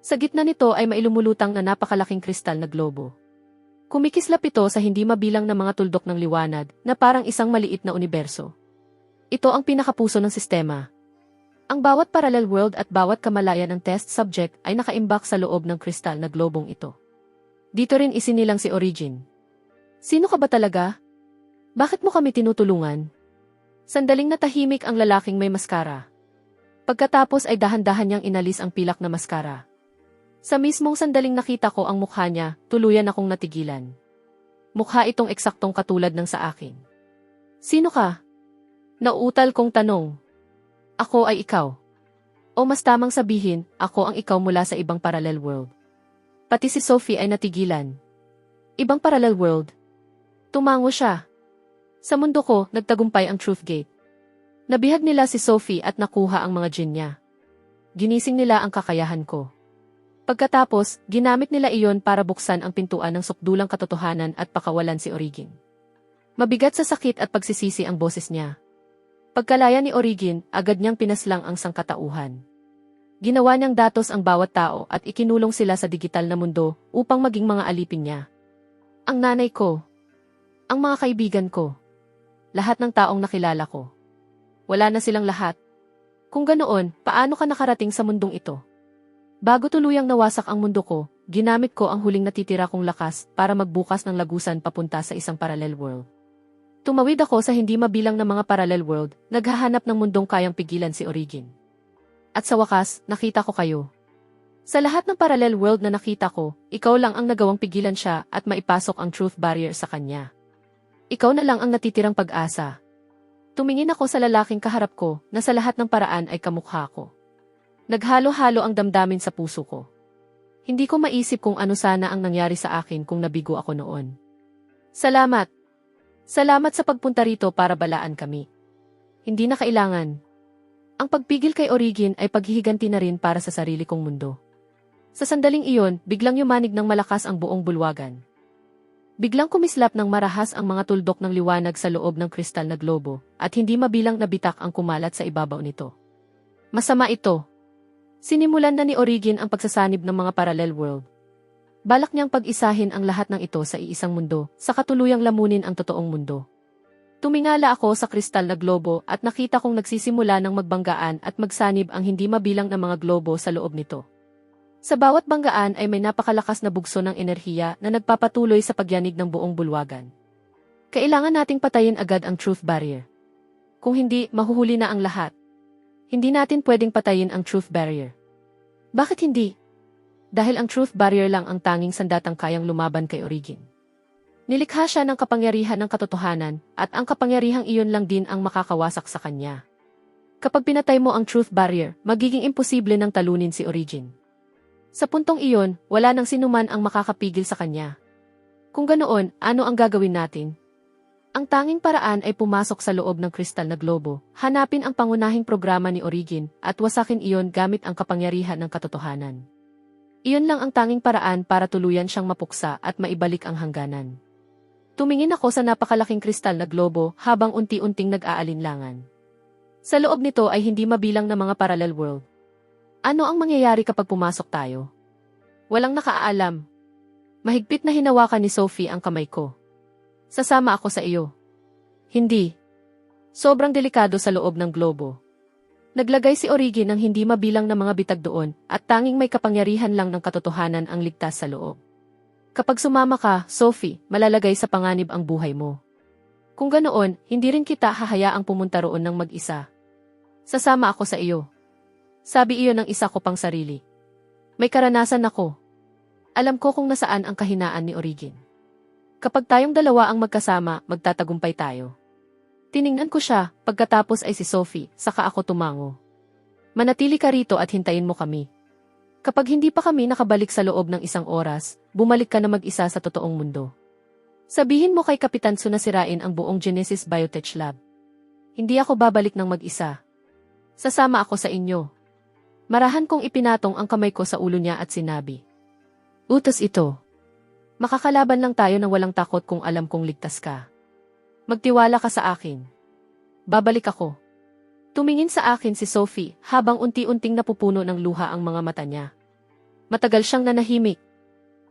Sa gitna nito ay mailumulutang na napakalaking kristal na globo. Kumikislap ito sa hindi mabilang na mga tuldok ng liwanag na parang isang maliit na universo. Ito ang pinakapuso ng sistema. Ang bawat parallel world at bawat kamalayan ng test subject ay nakaimbak sa loob ng kristal na globong ito. Dito rin isinilang si Origin. Sino ka ba talaga? Bakit mo kami tinutulungan? Sandaling natahimik ang lalaking may maskara. Pagkatapos ay dahan-dahan niyang inalis ang pilak na maskara. Sa mismong sandaling nakita ko ang mukha niya, tuluyan akong natigilan. Mukha itong eksaktong katulad ng sa akin. Sino ka? Nauutal kong tanong. Ako ay ikaw. O mas tamang sabihin, ako ang ikaw mula sa ibang parallel world. Pati si Sophie ay natigilan. Ibang parallel world? Tumango siya. Sa mundo ko, nagtagumpay ang Truth Gate. Nabihag nila si Sophie at nakuha ang mga djinn niya. Ginising nila ang kakayahan ko. Pagkatapos, ginamit nila iyon para buksan ang pintuan ng sukdulang katotohanan at pakawalan si Origin. Mabigat sa sakit at pagsisisi ang boses niya. Pagkalaya ni Origin, agad niyang pinaslang ang sangkatauhan. Ginawa niyang datos ang bawat tao at ikinulong sila sa digital na mundo upang maging mga alipin niya. Ang nanay ko. Ang mga kaibigan ko. Lahat ng taong nakilala ko. Wala na silang lahat. Kung ganoon, paano ka nakarating sa mundong ito? Bago tuluyang nawasak ang mundo ko, ginamit ko ang huling natitira kong lakas para magbukas ng lagusan papunta sa isang parallel world. Tumawid ako sa hindi mabilang na mga parallel world, naghahanap ng mundong kayang pigilan si Origin. At sa wakas, nakita ko kayo. Sa lahat ng parallel world na nakita ko, ikaw lang ang nagawang pigilan siya at maipasok ang truth barrier sa kanya. Ikaw na lang ang natitirang pag-asa. Tumingin ako sa lalaking kaharap ko na sa lahat ng paraan ay kamukha ko. Naghalo-halo ang damdamin sa puso ko. Hindi ko maisip kung ano sana ang nangyari sa akin kung nabigo ako noon. Salamat! Salamat sa pagpunta rito para balaan kami. Hindi na kailangan. Ang pagpigil kay Origin ay paghihiganti na rin para sa sarili kong mundo. Sa sandaling iyon, biglang yumanig ng malakas ang buong bulwagan. Biglang kumislap ng marahas ang mga tuldok ng liwanag sa loob ng kristal na globo, at hindi mabilang nabitak ang kumalat sa ibabaw nito. Masama ito. Sinimulan na ni Origin ang pagsasanib ng mga parallel world. Balak niyang pag-isahin ang lahat ng ito sa iisang mundo, sa katuluyang lamunin ang totoong mundo. Tumingala ako sa kristal na globo at nakita kong nagsisimula ng magbanggaan at magsanib ang hindi mabilang na mga globo sa loob nito. Sa bawat banggaan ay may napakalakas na bugso ng enerhiya na nagpapatuloy sa pagyanig ng buong bulwagan. Kailangan nating patayin agad ang truth barrier. Kung hindi, mahuhuli na ang lahat. Hindi natin pwedeng patayin ang truth barrier. Bakit hindi? Dahil ang truth barrier lang ang tanging sandatang kayang lumaban kay Origin. Nilikha siya ng kapangyarihan ng katotohanan, at ang kapangyarihang iyon lang din ang makakawasak sa kanya. Kapag pinatay mo ang truth barrier, magiging imposible nang talunin si Origin. Sa puntong iyon, wala nang sinuman ang makakapigil sa kanya. Kung ganoon, ano ang gagawin natin? Ang tanging paraan ay pumasok sa loob ng kristal na globo, hanapin ang pangunahing programa ni Origin, at wasakin iyon gamit ang kapangyarihan ng katotohanan. Iyon lang ang tanging paraan para tuluyan siyang mapuksa at maibalik ang hangganan. Tumingin ako sa napakalaking kristal na globo habang unti-unting nag-aalinlangan. Sa loob nito ay hindi mabilang na mga parallel world. Ano ang mangyayari kapag pumasok tayo? Walang nakaalam. Mahigpit na hinawakan ni Sophie ang kamay ko. Sasama ako sa iyo. Hindi. Sobrang delikado sa loob ng globo. Naglagay si Origin ng hindi mabilang na mga bitag doon at tanging may kapangyarihan lang ng katotohanan ang ligtas sa loob. Kapag sumama ka, Sophie, malalagay sa panganib ang buhay mo. Kung ganoon, hindi rin kita hahayaang pumunta roon ng mag-isa. Sasama ako sa iyo. Sabi iyon ng isa ko pang sarili. May karanasan ako. Alam ko kung nasaan ang kahinaan ni Origin. Kapag tayong dalawa ang magkasama, magtatagumpay tayo. Tiningnan ko siya, pagkatapos ay si Sophie, saka ako tumango. Manatili ka rito at hintayin mo kami. Kapag hindi pa kami nakabalik sa loob ng isang oras, bumalik ka na mag-isa sa totoong mundo. Sabihin mo kay Kapitan Su na sirain ang buong Genesis Biotech Lab. Hindi ako babalik ng mag-isa. Sasama ako sa inyo. Marahan kong ipinatong ang kamay ko sa ulo niya at sinabi. Utos ito. Makakalaban lang tayo na walang takot kung alam kong ligtas ka. Magtiwala ka sa akin. Babalik ako. Tumingin sa akin si Sophie habang unti-unting napupuno ng luha ang mga mata niya. Matagal siyang nanahimik.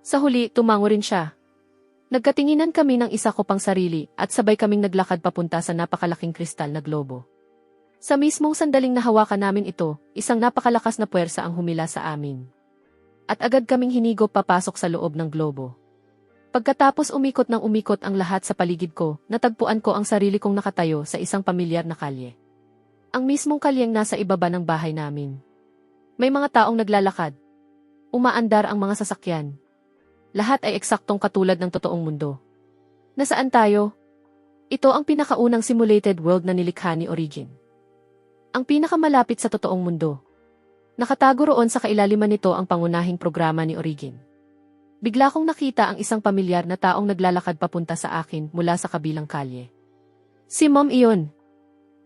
Sa huli, tumango rin siya. Nagkatinginan kami ng isa ko pang sarili at sabay kaming naglakad papunta sa napakalaking kristal na globo. Sa mismong sandaling nahawakan namin ito, isang napakalakas na puwersa ang humila sa amin. At agad kaming hinigop papasok sa loob ng globo. Pagkatapos umikot ng umikot ang lahat sa paligid ko, natagpuan ko ang sarili kong nakatayo sa isang pamilyar na kalye. Ang mismong kalyeng nasa ibaba ng bahay namin. May mga taong naglalakad. Umaandar ang mga sasakyan. Lahat ay eksaktong katulad ng totoong mundo. Nasaan tayo? Ito ang pinakaunang simulated world na nilikha ni Origin. Ang pinakamalapit sa totoong mundo. Nakatago roon sa kailaliman nito ang pangunahing programa ni Origin. Bigla kong nakita ang isang pamilyar na taong naglalakad papunta sa akin mula sa kabilang kalye. Si Mom iyon.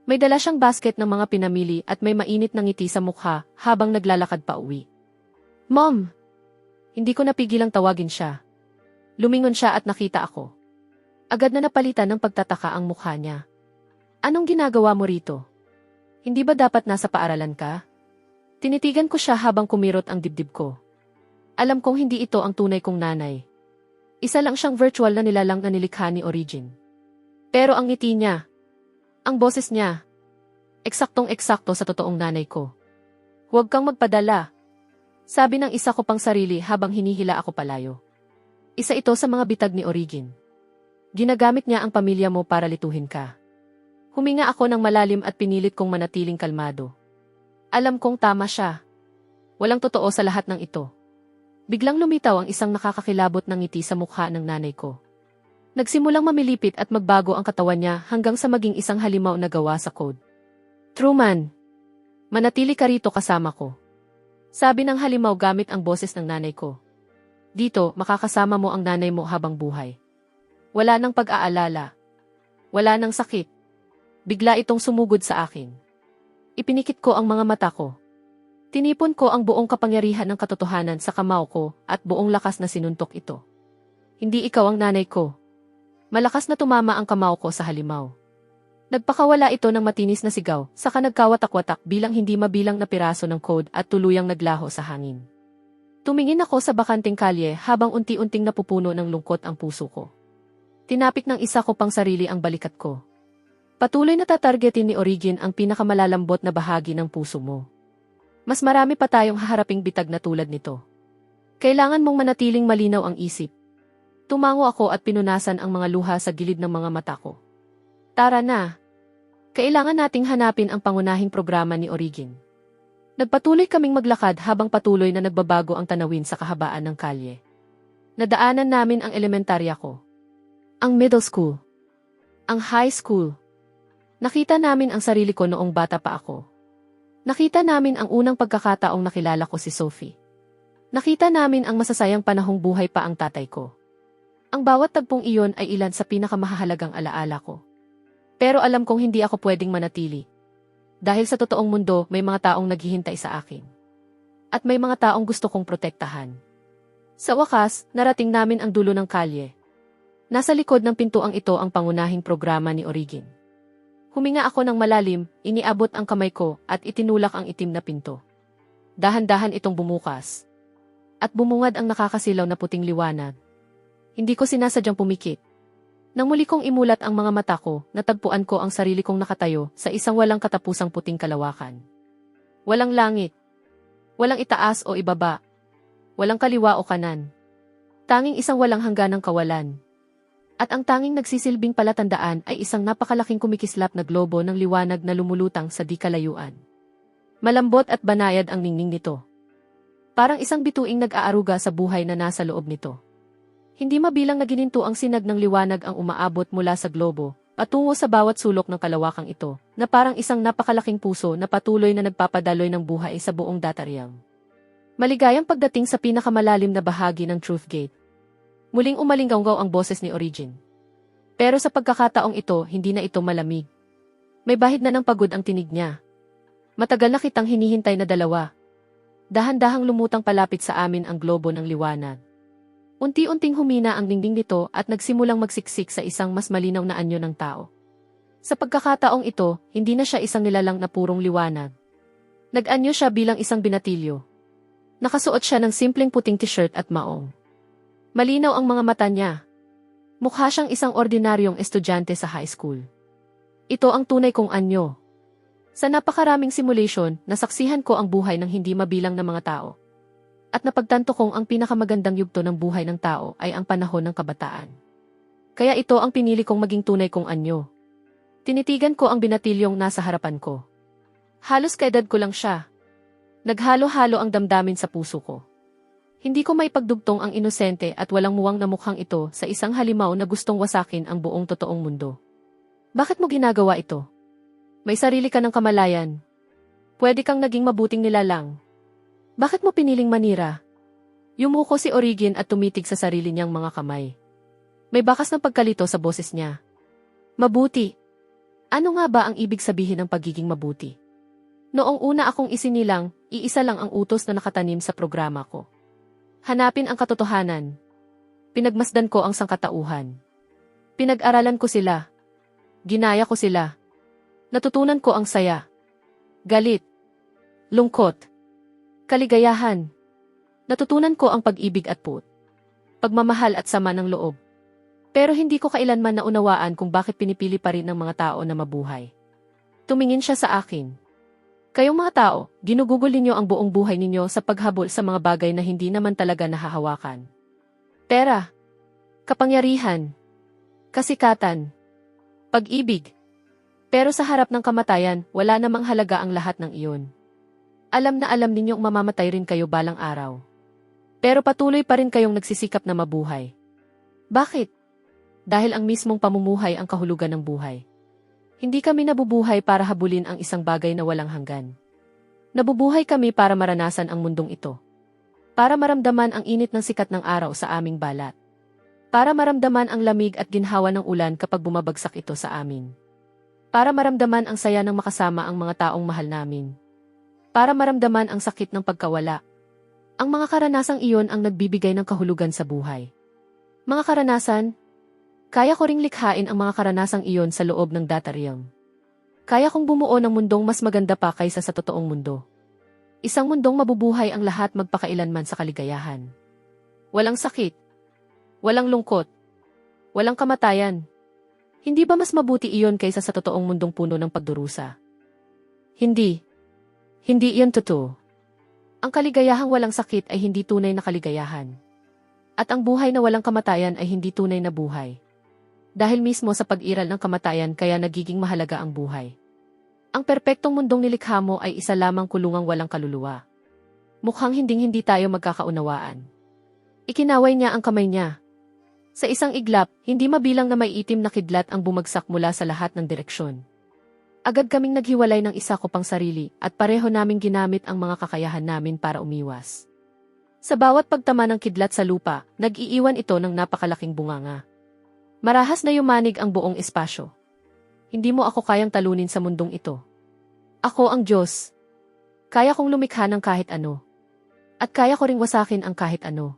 May dala siyang basket ng mga pinamili at may mainit na ngiti sa mukha habang naglalakad pa uwi. Mom! Hindi ko napigilang tawagin siya. Lumingon siya at nakita ako. Agad na napalitan ng pagtataka ang mukha niya. Anong ginagawa mo rito? Hindi ba dapat nasa paaralan ka? Tinitigan ko siya habang kumirot ang dibdib ko. Alam kong hindi ito ang tunay kong nanay. Isa lang siyang virtual na nilalang na nilikha ni Origin. Pero ang ngiti niya, ang boses niya, eksaktong-eksakto sa totoong nanay ko. Huwag kang magpadala. Sabi ng isa ko pang sarili habang hinihila ako palayo. Isa ito sa mga bitag ni Origin. Ginagamit niya ang pamilya mo para lituhin ka. Huminga ako ng malalim at pinilit kong manatiling kalmado. Alam kong tama siya. Walang totoo sa lahat ng ito. Biglang lumitaw ang isang nakakakilabot ng ngiti sa mukha ng nanay ko. Nagsimulang mamilipit at magbago ang katawan niya hanggang sa maging isang halimaw na gawa sa code. Truman, manatili ka rito kasama ko. Sabi ng halimaw gamit ang boses ng nanay ko. Dito, makakasama mo ang nanay mo habang buhay. Wala nang pag-aalala. Wala nang sakit. Bigla itong sumugod sa akin. Ipinikit ko ang mga mata ko. Tinipon ko ang buong kapangyarihan ng katotohanan sa kamao ko at buong lakas na sinuntok ito. Hindi ikaw ang nanay ko. Malakas na tumama ang kamao ko sa halimaw. Nagpakawala ito ng matinis na sigaw, saka nagkawatak-watak bilang hindi mabilang na piraso ng code at tuluyang naglaho sa hangin. Tumingin ako sa bakanting kalye habang unti-unting napupuno ng lungkot ang puso ko. Tinapik ng isa ko pang sarili ang balikat ko. Patuloy na tatargetin ni Origin ang pinakamalalambot na bahagi ng puso mo. Mas marami pa tayong haharaping bitag na tulad nito. Kailangan mong manatiling malinaw ang isip. Tumango ako at pinunasan ang mga luha sa gilid ng mga mata ko. Tara na. Kailangan nating hanapin ang pangunahing programa ni Origin. Nagpatuloy kaming maglakad habang patuloy na nagbabago ang tanawin sa kahabaan ng kalye. Nadaanan namin ang elementarya ko. Ang middle school. Ang high school. Nakita namin ang sarili ko noong bata pa ako. Nakita namin ang unang pagkakataong nakilala ko si Sophie. Nakita namin ang masasayang panahong buhay pa ang tatay ko. Ang bawat tagpong iyon ay ilan sa pinakamahalagang alaala ko. Pero alam kong hindi ako pwedeng manatili. Dahil sa totoong mundo, may mga taong naghihintay sa akin. At may mga taong gusto kong protektahan. Sa wakas, narating namin ang dulo ng kalye. Nasa likod ng pintuang ito ang pangunahing programa ni Origin. Huminga ako ng malalim, iniabot ang kamay ko at itinulak ang itim na pinto. Dahan-dahan itong bumukas. At bumungad ang nakakasilaw na puting liwanag. Hindi ko sinasadyang pumikit. Nang muli kong imulat ang mga mata ko, natagpuan ko ang sarili kong nakatayo sa isang walang katapusang puting kalawakan. Walang langit. Walang itaas o ibaba. Walang kaliwa o kanan. Tanging isang walang hangganang kawalan. At ang tanging nagsisilbing palatandaan ay isang napakalaking kumikislap na globo ng liwanag na lumulutang sa di kalayuan. Malambot at banayad ang ningning nito. Parang isang bituing nag-aaruga sa buhay na nasa loob nito. Hindi mabilang na gininto ang sinag ng liwanag ang umaabot mula sa globo, patungo sa bawat sulok ng kalawakang ito, na parang isang napakalaking puso na patuloy na nagpapadaloy ng buhay sa buong data realm. Maligayang pagdating sa pinakamalalim na bahagi ng Truth Gate. Muling umalinggaw ang boses ni Origin. Pero sa pagkakataong ito, hindi na ito malamig. May bahid na ng pagod ang tinig niya. Matagal na kitang hinihintay na dalawa. Dahan-dahang lumutang palapit sa amin ang globo ng liwanag. Unti-unting humina ang dingding nito at nagsimulang magsiksik sa isang mas malinaw na anyo ng tao. Sa pagkakataong ito, hindi na siya isang nilalang na purong liwanag. Nag-anyo siya bilang isang binatilyo. Nakasuot siya ng simpleng puting t-shirt at maong. Malinaw ang mga mata niya. Mukha siyang isang ordinaryong estudyante sa high school. Ito ang tunay kong anyo. Sa napakaraming simulation, nasaksihan ko ang buhay ng hindi mabilang na mga tao. At napagtanto kong ang pinakamagandang yugto ng buhay ng tao ay ang panahon ng kabataan. Kaya ito ang pinili kong maging tunay kong anyo. Tinitigan ko ang binatilyong nasa harapan ko. Halos kaedad ko lang siya. Naghalo-halo ang damdamin sa puso ko. Hindi ko maipagdugtong ang inosente at walang muwang na mukhang ito sa isang halimaw na gustong wasakin ang buong totoong mundo. Bakit mo ginagawa ito? May sarili ka ng kamalayan. Pwede kang naging mabuting nilalang. Bakit mo piniling manira? Yumuko si Origin at tumitig sa sarili niyang mga kamay. May bakas ng pagkalito sa boses niya. Mabuti. Ano nga ba ang ibig sabihin ng pagiging mabuti? Noong una akong isinilang, iisa lang ang utos na nakatanim sa programa ko. Hanapin ang katotohanan. Pinagmasdan ko ang sangkatauhan. Pinag-aralan ko sila. Ginaya ko sila. Natutunan ko ang saya. Galit. Lungkot. Kaligayahan. Natutunan ko ang pag-ibig at pagmamahal at sama ng loob. Pero hindi ko kailanman naunawaan kung bakit pinipili pa rin ng mga tao na mabuhay. Tumingin siya sa akin. Kayong mga tao, ginugugol ninyo ang buong buhay ninyo sa paghabol sa mga bagay na hindi naman talaga nahahawakan. Pera, kapangyarihan, kasikatan, pag-ibig. Pero sa harap ng kamatayan, wala namang halaga ang lahat ng iyon. Alam na alam ninyong mamamatay rin kayo balang araw. Pero patuloy pa rin kayong nagsisikap na mabuhay. Bakit? Dahil ang mismong pamumuhay ang kahulugan ng buhay. Hindi kami nabubuhay para habulin ang isang bagay na walang hanggan. Nabubuhay kami para maranasan ang mundong ito. Para maramdaman ang init ng sikat ng araw sa aming balat. Para maramdaman ang lamig at ginhawa ng ulan kapag bumabagsak ito sa amin. Para maramdaman ang saya ng makasama ang mga taong mahal namin. Para maramdaman ang sakit ng pagkawala. Ang mga karanasang iyon ang nagbibigay ng kahulugan sa buhay. Mga karanasan, kaya ko ring likhain ang mga karanasang iyon sa loob ng data realm. Kaya kong bumuo ng mundong mas maganda pa kaysa sa totoong mundo. Isang mundong mabubuhay ang lahat magpakailanman sa kaligayahan. Walang sakit. Walang lungkot. Walang kamatayan. Hindi ba mas mabuti iyon kaysa sa totoong mundong puno ng pagdurusa? Hindi. Hindi iyon totoo. Ang kaligayahang walang sakit ay hindi tunay na kaligayahan. At ang buhay na walang kamatayan ay hindi tunay na buhay. Dahil mismo sa pag-iral ng kamatayan kaya nagiging mahalaga ang buhay. Ang perpektong mundong nilikha mo ay isa lamang kulungang walang kaluluwa. Mukhang hinding-hindi tayo magkakaunawaan. Ikinaway niya ang kamay niya. Sa isang iglap, hindi mabilang na may itim na kidlat ang bumagsak mula sa lahat ng direksyon. Agad kaming naghiwalay ng isa ko pang sarili at pareho naming ginamit ang mga kakayahan namin para umiwas. Sa bawat pagtama ng kidlat sa lupa, nag-iiwan ito ng napakalaking bunganga. Marahas na yumanig ang buong espasyo. Hindi mo ako kayang talunin sa mundong ito. Ako ang Diyos. Kaya kong lumikha ng kahit ano. At kaya ko ring wasakin ang kahit ano.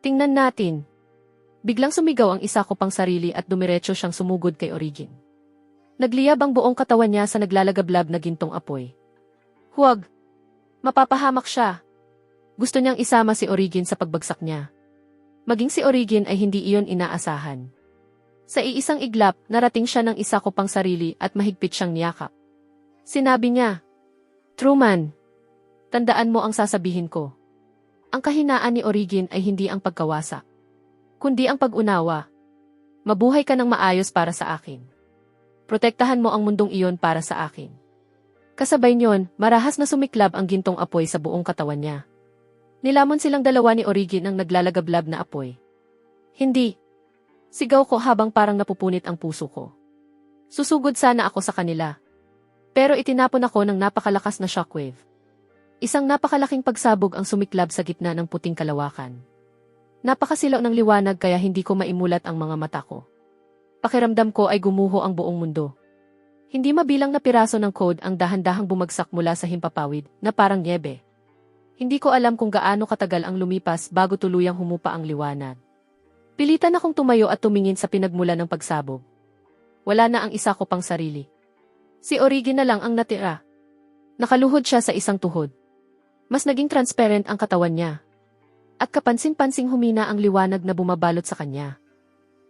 Tingnan natin. Biglang sumigaw ang isa ko pang sarili at dumiretso siyang sumugod kay Origin. Nagliyab ang buong katawan niya sa naglalagablab na gintong apoy. Huwag! Mapapahamak siya. Gusto niyang isama si Origin sa pagbagsak niya. Maging si Origin ay hindi iyon inaasahan. Sa iisang iglap, narating siya ng isa ko pang sarili at mahigpit siyang niyakap. Sinabi niya, Truman, tandaan mo ang sasabihin ko. Ang kahinaan ni Origin ay hindi ang pagkawasak, kundi ang pag-unawa. Mabuhay ka ng maayos para sa akin. Protektahan mo ang mundong iyon para sa akin. Kasabay niyon, marahas na sumiklab ang gintong apoy sa buong katawan niya. Nilamon silang dalawa ni Origin ang naglalagablab na apoy. Hindi. Sigaw ko habang parang napupunit ang puso ko. Susugod sana ako sa kanila. Pero itinapon ako ng napakalakas na shockwave. Isang napakalaking pagsabog ang sumiklab sa gitna ng puting kalawakan. Napakasilaw ng liwanag kaya hindi ko maimulat ang mga mata ko. Pakiramdam ko ay gumuho ang buong mundo. Hindi mabilang na piraso ng code ang dahan-dahang bumagsak mula sa himpapawid na parang niebe. Hindi ko alam kung gaano katagal ang lumipas bago tuluyang humupa ang liwanag. Pilitan akong tumayo at tumingin sa pinagmulan ng pagsabog. Wala na ang isa ko pang sarili. Si Origin na lang ang natira. Nakaluhod siya sa isang tuhod. Mas naging transparent ang katawan niya. At kapansin-pansing humina ang liwanag na bumabalot sa kanya.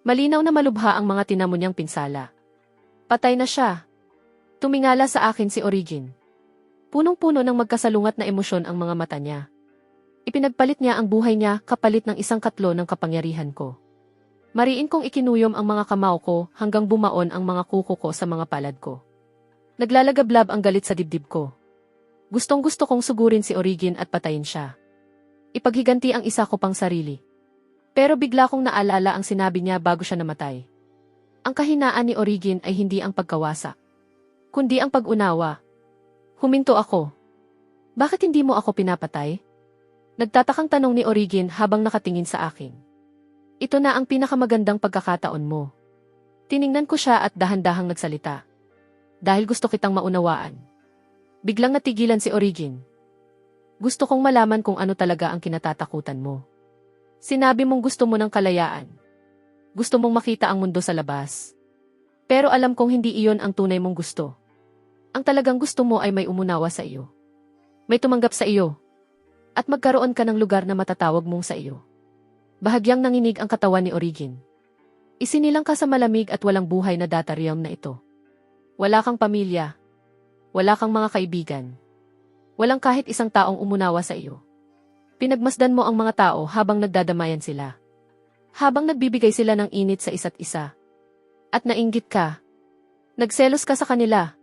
Malinaw na malubha ang mga tinamo niyang pinsala. Patay na siya. Tumingala sa akin si Origin. Punong-puno ng magkasalungat na emosyon ang mga mata niya. Ipinagpalit niya ang buhay niya kapalit ng isang katlo ng kapangyarihan ko. Mariin kong ikinuyom ang mga kamao ko hanggang bumaon ang mga kuko ko sa mga palad ko. Naglalagablab ang galit sa dibdib ko. Gustong-gusto kong sugurin si Origin at patayin siya. Ipaghiganti ang isa ko pang sarili. Pero bigla kong naalala ang sinabi niya bago siya namatay. Ang kahinaan ni Origin ay hindi ang pagkawasak, kundi ang pag-unawa. Huminto ako. Bakit hindi mo ako pinapatay? Nagtatakang tanong ni Origin habang nakatingin sa akin. Ito na ang pinakamagandang pagkakataon mo. Tiningnan ko siya at dahan-dahang nagsalita. Dahil gusto kitang maunawaan. Biglang natigilan si Origin. Gusto kong malaman kung ano talaga ang kinatatakutan mo. Sinabi mong gusto mo ng kalayaan. Gusto mong makita ang mundo sa labas. Pero alam kong hindi iyon ang tunay mong gusto. Ang talagang gusto mo ay may umunawa sa iyo. May tumanggap sa iyo. At magkaroon ka ng lugar na matatawag mong sa iyo. Bahagyang nanginig ang katawan ni Origin. Isinilang ka sa malamig at walang buhay na data realm na ito. Wala kang pamilya. Wala kang mga kaibigan. Walang kahit isang taong umunawa sa iyo. Pinagmasdan mo ang mga tao habang nagdadamayan sila. Habang nagbibigay sila ng init sa isa't isa. At nainggit ka. Nagselos ka sa kanila.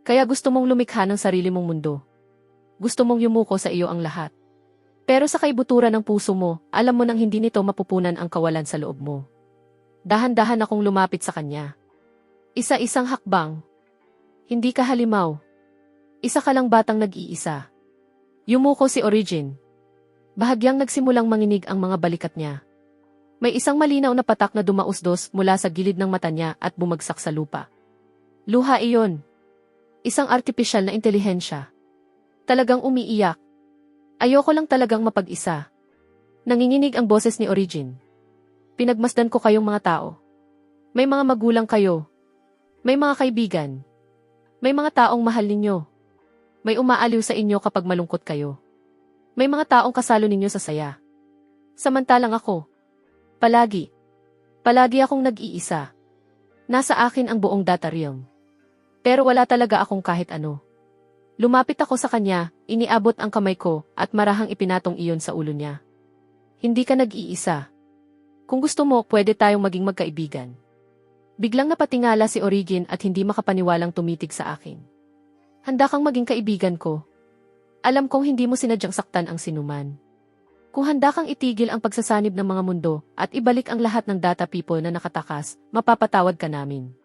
Kaya gusto mong lumikha ng sarili mong mundo. Gusto mong yumuko sa iyo ang lahat. Pero sa kaibuturan ng puso mo, alam mo nang hindi nito mapupunan ang kawalan sa loob mo. Dahan-dahan akong lumapit sa kanya. Isa-isang hakbang. Hindi ka halimaw. Isa ka lang batang nag-iisa. Yumuko si Origin. Bahagyang nagsimulang manginig ang mga balikat niya. May isang malinaw na patak na dumausdos mula sa gilid ng mata niya at bumagsak sa lupa. Luha iyon. Isang artipisyal na intelihensya. Talagang umiiyak. Ayoko lang talagang mapag-isa. Nanginginig ang boses ni Origin. Pinagmasdan ko kayong mga tao. May mga magulang kayo. May mga kaibigan. May mga taong mahal ninyo. May umaaliw sa inyo kapag malungkot kayo. May mga taong kasalo ninyo sa saya. Samantalang ako. Palagi akong nag-iisa. Nasa akin ang buong data realm. Pero wala talaga akong kahit ano. Lumapit ako sa kanya, iniabot ang kamay ko, at marahang ipinatong iyon sa ulo niya. Hindi ka nag-iisa. Kung gusto mo, pwede tayong maging magkaibigan. Biglang napatingala si Origin at hindi makapaniwalang tumitig sa akin. Handa kang maging kaibigan ko. Alam kong hindi mo sinadyang saktan ang sinuman. Kung handa kang itigil ang pagsasanib ng mga mundo at ibalik ang lahat ng data people na nakatakas, mapapatawad ka namin.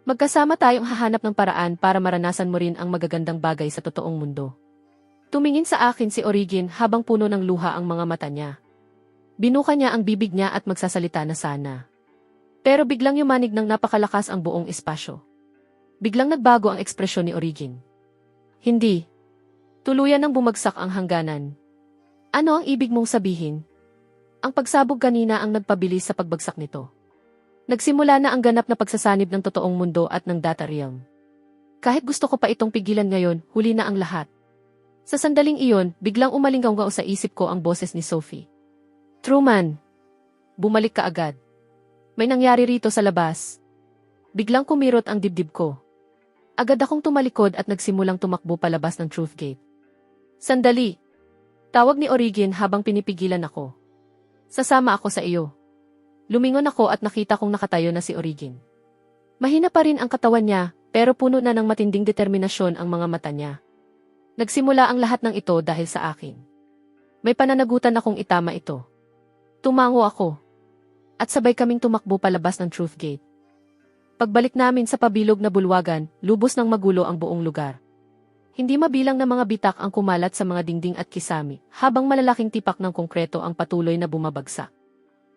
Magkasama tayong hahanap ng paraan para maranasan mo rin ang magagandang bagay sa totoong mundo. Tumingin sa akin si Origin habang puno ng luha ang mga mata niya. Binuka niya ang bibig niya at magsasalita na sana. Pero biglang yumanig ng napakalakas ang buong espasyo. Biglang nagbago ang ekspresyon ni Origin. Hindi. Tuluyan nang bumagsak ang hangganan. Ano ang ibig mong sabihin? Ang pagsabog kanina ang nagpabilis sa pagbagsak nito. Nagsimula na ang ganap na pagsasanib ng totoong mundo at ng data realm. Kahit gusto ko pa itong pigilan ngayon, huli na ang lahat. Sa sandaling iyon, biglang umalinggaw sa isip ko ang boses ni Sophie. Truman! Bumalik ka agad. May nangyari rito sa labas. Biglang kumirot ang dibdib ko. Agad akong tumalikod at nagsimulang tumakbo palabas ng Truth Gate. Sandali! Tawag ni Origin habang pinipigilan ako. Sasama ako sa iyo. Lumingon ako at nakita kong nakatayo na si Origin. Mahina pa rin ang katawan niya, pero puno na ng matinding determinasyon ang mga mata niya. Nagsimula ang lahat ng ito dahil sa akin. May pananagutan akong itama ito. Tumango ako. At sabay kaming tumakbo palabas ng Truth Gate. Pagbalik namin sa pabilog na bulwagan, lubos ng magulo ang buong lugar. Hindi mabilang na mga bitak ang kumalat sa mga dingding at kisami, habang malalaking tipak ng konkreto ang patuloy na bumabagsak.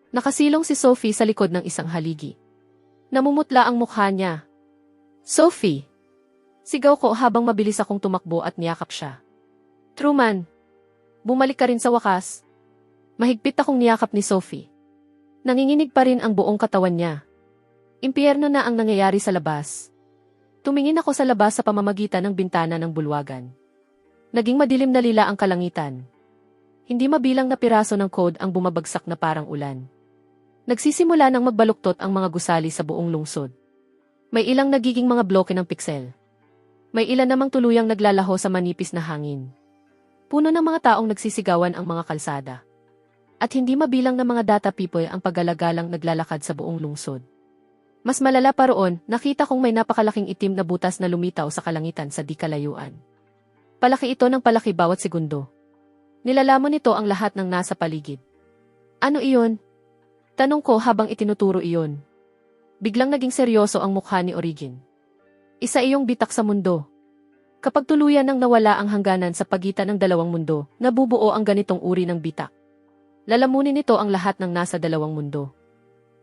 Nakasilong si Sophie sa likod ng isang haligi. Namumutla ang mukha niya. Sophie! Sigaw ko habang mabilis akong tumakbo at niyakap siya. Truman! Bumalik ka rin sa wakas. Mahigpit akong niyakap ni Sophie. Nanginginig pa rin ang buong katawan niya. Impyerno na ang nangyayari sa labas. Tumingin ako sa labas sa pamamagitan ng bintana ng bulwagan. Naging madilim na lila ang kalangitan. Hindi mabilang na piraso ng code ang bumabagsak na parang ulan. Nagsisimula ng magbaluktot ang mga gusali sa buong lungsod. May ilang nagiging mga bloke ng piksel. May ilan namang tuluyang naglalaho sa manipis na hangin. Puno ng mga taong nagsisigawan ang mga kalsada. At hindi mabilang na mga data people ang paggalagalang naglalakad sa buong lungsod. Mas malala pa roon, nakita kong may napakalaking itim na butas na lumitaw sa kalangitan sa di kalayuan. Palaki ito ng palaki bawat segundo. Nilalamon nito ang lahat ng nasa paligid. Ano iyon? Tanong ko habang itinuturo iyon. Biglang naging seryoso ang mukha ni Origin. Isa iyong bitak sa mundo. Kapag tuluyan nang nawala ang hangganan sa pagitan ng dalawang mundo, nabubuo ang ganitong uri ng bitak. Lalamunin nito ang lahat ng nasa dalawang mundo.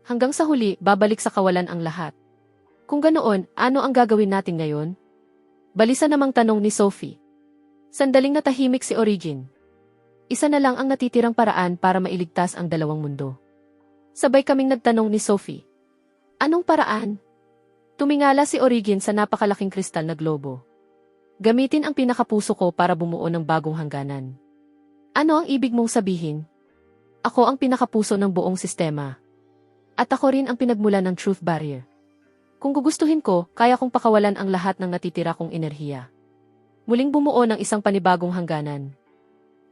Hanggang sa huli, babalik sa kawalan ang lahat. Kung ganoon, ano ang gagawin natin ngayon? Balisa namang tanong ni Sophie. Sandaling natahimik si Origin. Isa na lang ang natitirang paraan para mailigtas ang dalawang mundo. Sabay kaming nagtanong ni Sophie. Anong paraan? Tumingala si Origin sa napakalaking kristal na globo. Gamitin ang pinakapuso ko para bumuo ng bagong hangganan. Ano ang ibig mong sabihin? Ako ang pinakapuso ng buong sistema. At ako rin ang pinagmula ng truth barrier. Kung gugustuhin ko, kaya kong pakawalan ang lahat ng natitira kong enerhiya. Muling bumuo ng isang panibagong hangganan.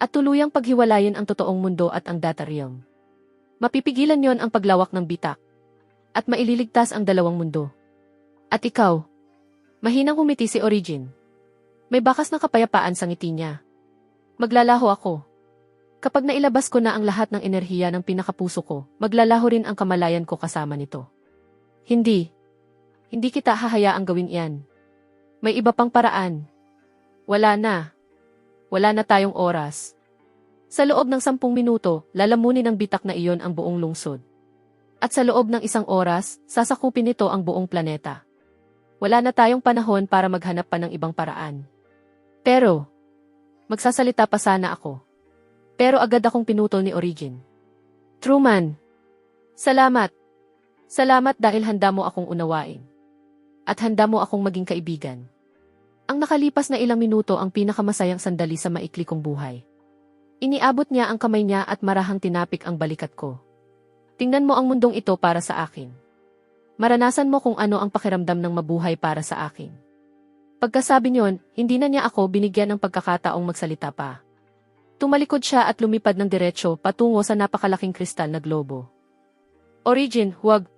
At tuluyang paghiwalayin ang totoong mundo at ang data realm. Mapipigilan yon ang paglawak ng bitak. At maililigtas ang dalawang mundo. At ikaw? Mahinang humiti si Origin. May bakas na kapayapaan sa ngiti niya. Maglalaho ako. Kapag nailabas ko na ang lahat ng enerhiya ng pinakapuso ko, maglalaho rin ang kamalayan ko kasama nito. Hindi. Hindi kita hahayaang gawin iyan. May iba pang paraan. Wala na. Wala na tayong oras. Sa loob ng 10 minuto, lalamunin ng bitak na iyon ang buong lungsod. At sa loob ng 1 oras, sasakupin nito ang buong planeta. Wala na tayong panahon para maghanap pa ng ibang paraan. Pero, magsasalita pa sana ako. Pero agad akong pinutol ni Origin. Truman, salamat. Salamat dahil handa mo akong unawain. At handa mo akong maging kaibigan. Ang nakalipas na ilang minuto ang pinakamasayang sandali sa maikli kong buhay. Iniabot niya ang kamay niya at marahang tinapik ang balikat ko. Tingnan mo ang mundong ito para sa akin. Maranasan mo kung ano ang pakiramdam ng mabuhay para sa akin. Pagkasabi niyon, hindi na niya ako binigyan ng pagkakataong magsalita pa. Tumalikod siya at lumipad ng diretsyo patungo sa napakalaking kristal na globo. Origin, huwag!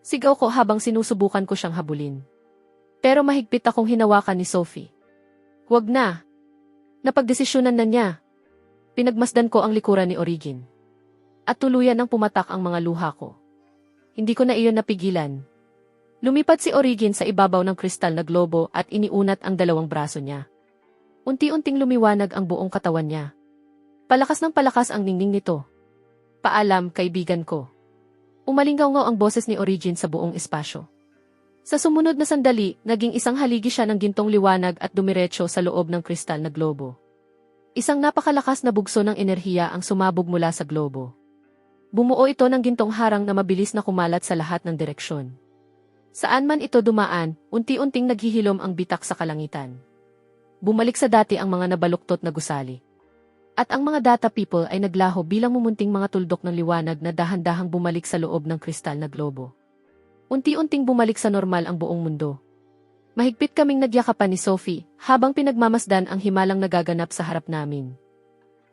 Sigaw ko habang sinusubukan ko siyang habulin. Pero mahigpit akong hinawakan ni Sophie. Huwag na! Napagdesisyonan na niya. Pinagmasdan ko ang likuran ni Origin. At tuluyan ng pumatak ang mga luha ko. Hindi ko na iyon napigilan. Lumipad si Origin sa ibabaw ng kristal na globo at iniunat ang 2 braso niya. Unti-unting lumiwanag ang buong katawan niya. Palakas ng palakas ang ningning nito. Paalam, kaibigan ko. Umalingaw-ngaw ang boses ni Origin sa buong espasyo. Sa sumunod na sandali, naging isang haligi siya ng gintong liwanag at dumiretso sa loob ng kristal na globo. Isang napakalakas na bugso ng enerhiya ang sumabog mula sa globo. Bumuo ito ng gintong harang na mabilis na kumalat sa lahat ng direksyon. Saan man ito dumaan, unti-unting naghihilom ang bitak sa kalangitan. Bumalik sa dati ang mga nabaluktot na gusali. At ang mga data people ay naglaho bilang mumunting mga tuldok ng liwanag na dahan-dahang bumalik sa loob ng kristal na globo. Unti-unting bumalik sa normal ang buong mundo. Mahigpit kaming nagyakapan ni Sophie habang pinagmamasdan ang himalang nagaganap sa harap namin.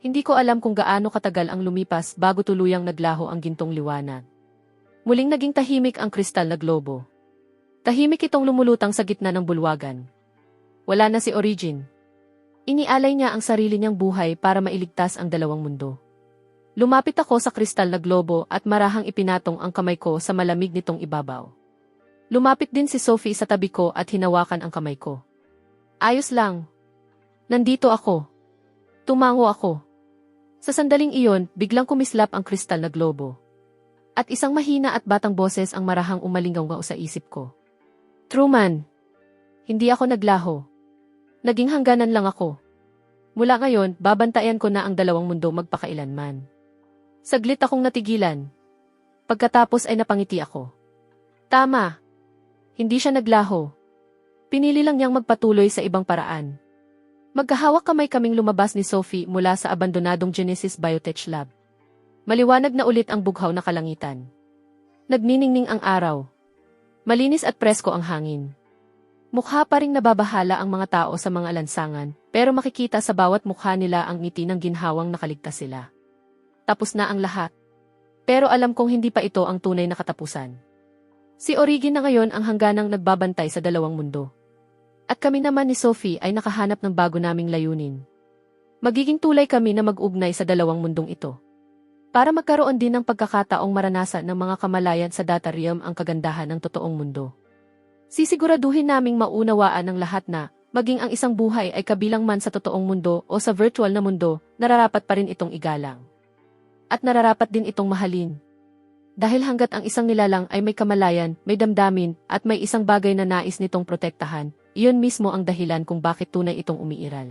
Hindi ko alam kung gaano katagal ang lumipas bago tuluyang naglaho ang gintong liwanag. Muling naging tahimik ang kristal na globo. Tahimik itong lumulutang sa gitna ng bulwagan. Wala na si Origin. Inialay niya ang sarili niyang buhay para mailigtas ang dalawang mundo. Lumapit ako sa kristal na globo at marahang ipinatong ang kamay ko sa malamig nitong ibabaw. Lumapit din si Sophie sa tabi ko at hinawakan ang kamay ko. Ayos lang. Nandito ako. Tumango ako. Sa sandaling iyon, biglang kumislap ang kristal na globo. At isang mahina at batang boses ang marahang umalingaw sa isip ko. Truman, hindi ako naglaho. Naging hangganan lang ako. Mula ngayon, babantayan ko na ang dalawang mundo magpakailanman. Saglit akong natigilan. Pagkatapos ay napangiti ako. Tama. Hindi siya naglaho. Pinili lang niyang magpatuloy sa ibang paraan. Magkahawak kamay kaming lumabas ni Sophie mula sa abandonadong Genesis Biotech Lab. Maliwanag na ulit ang bughaw na kalangitan. Nagniningning ang araw. Malinis at presko ang hangin. Mukha pa ring nababahala ang mga tao sa mga lansangan, pero makikita sa bawat mukha nila ang ngiti ng ginhawang nakaligtas sila. Tapos na ang lahat. Pero alam kong hindi pa ito ang tunay na katapusan. Si Origin na ngayon ang hangganang nagbabantay sa dalawang mundo. At kami naman ni Sophie ay nakahanap ng bago naming layunin. Magiging tulay kami na mag-ugnay sa dalawang mundong ito. Para magkaroon din ng pagkakataong maranasan ng mga kamalayan sa data realm ang kagandahan ng totoong mundo. Sisiguraduhin naming maunawaan ng lahat na, maging ang isang buhay ay kabilang man sa totoong mundo o sa virtual na mundo, nararapat pa rin itong igalang. At nararapat din itong mahalin. Dahil hanggat ang isang nilalang ay may kamalayan, may damdamin, at may isang bagay na nais nitong protektahan, iyon mismo ang dahilan kung bakit tunay itong umiiral.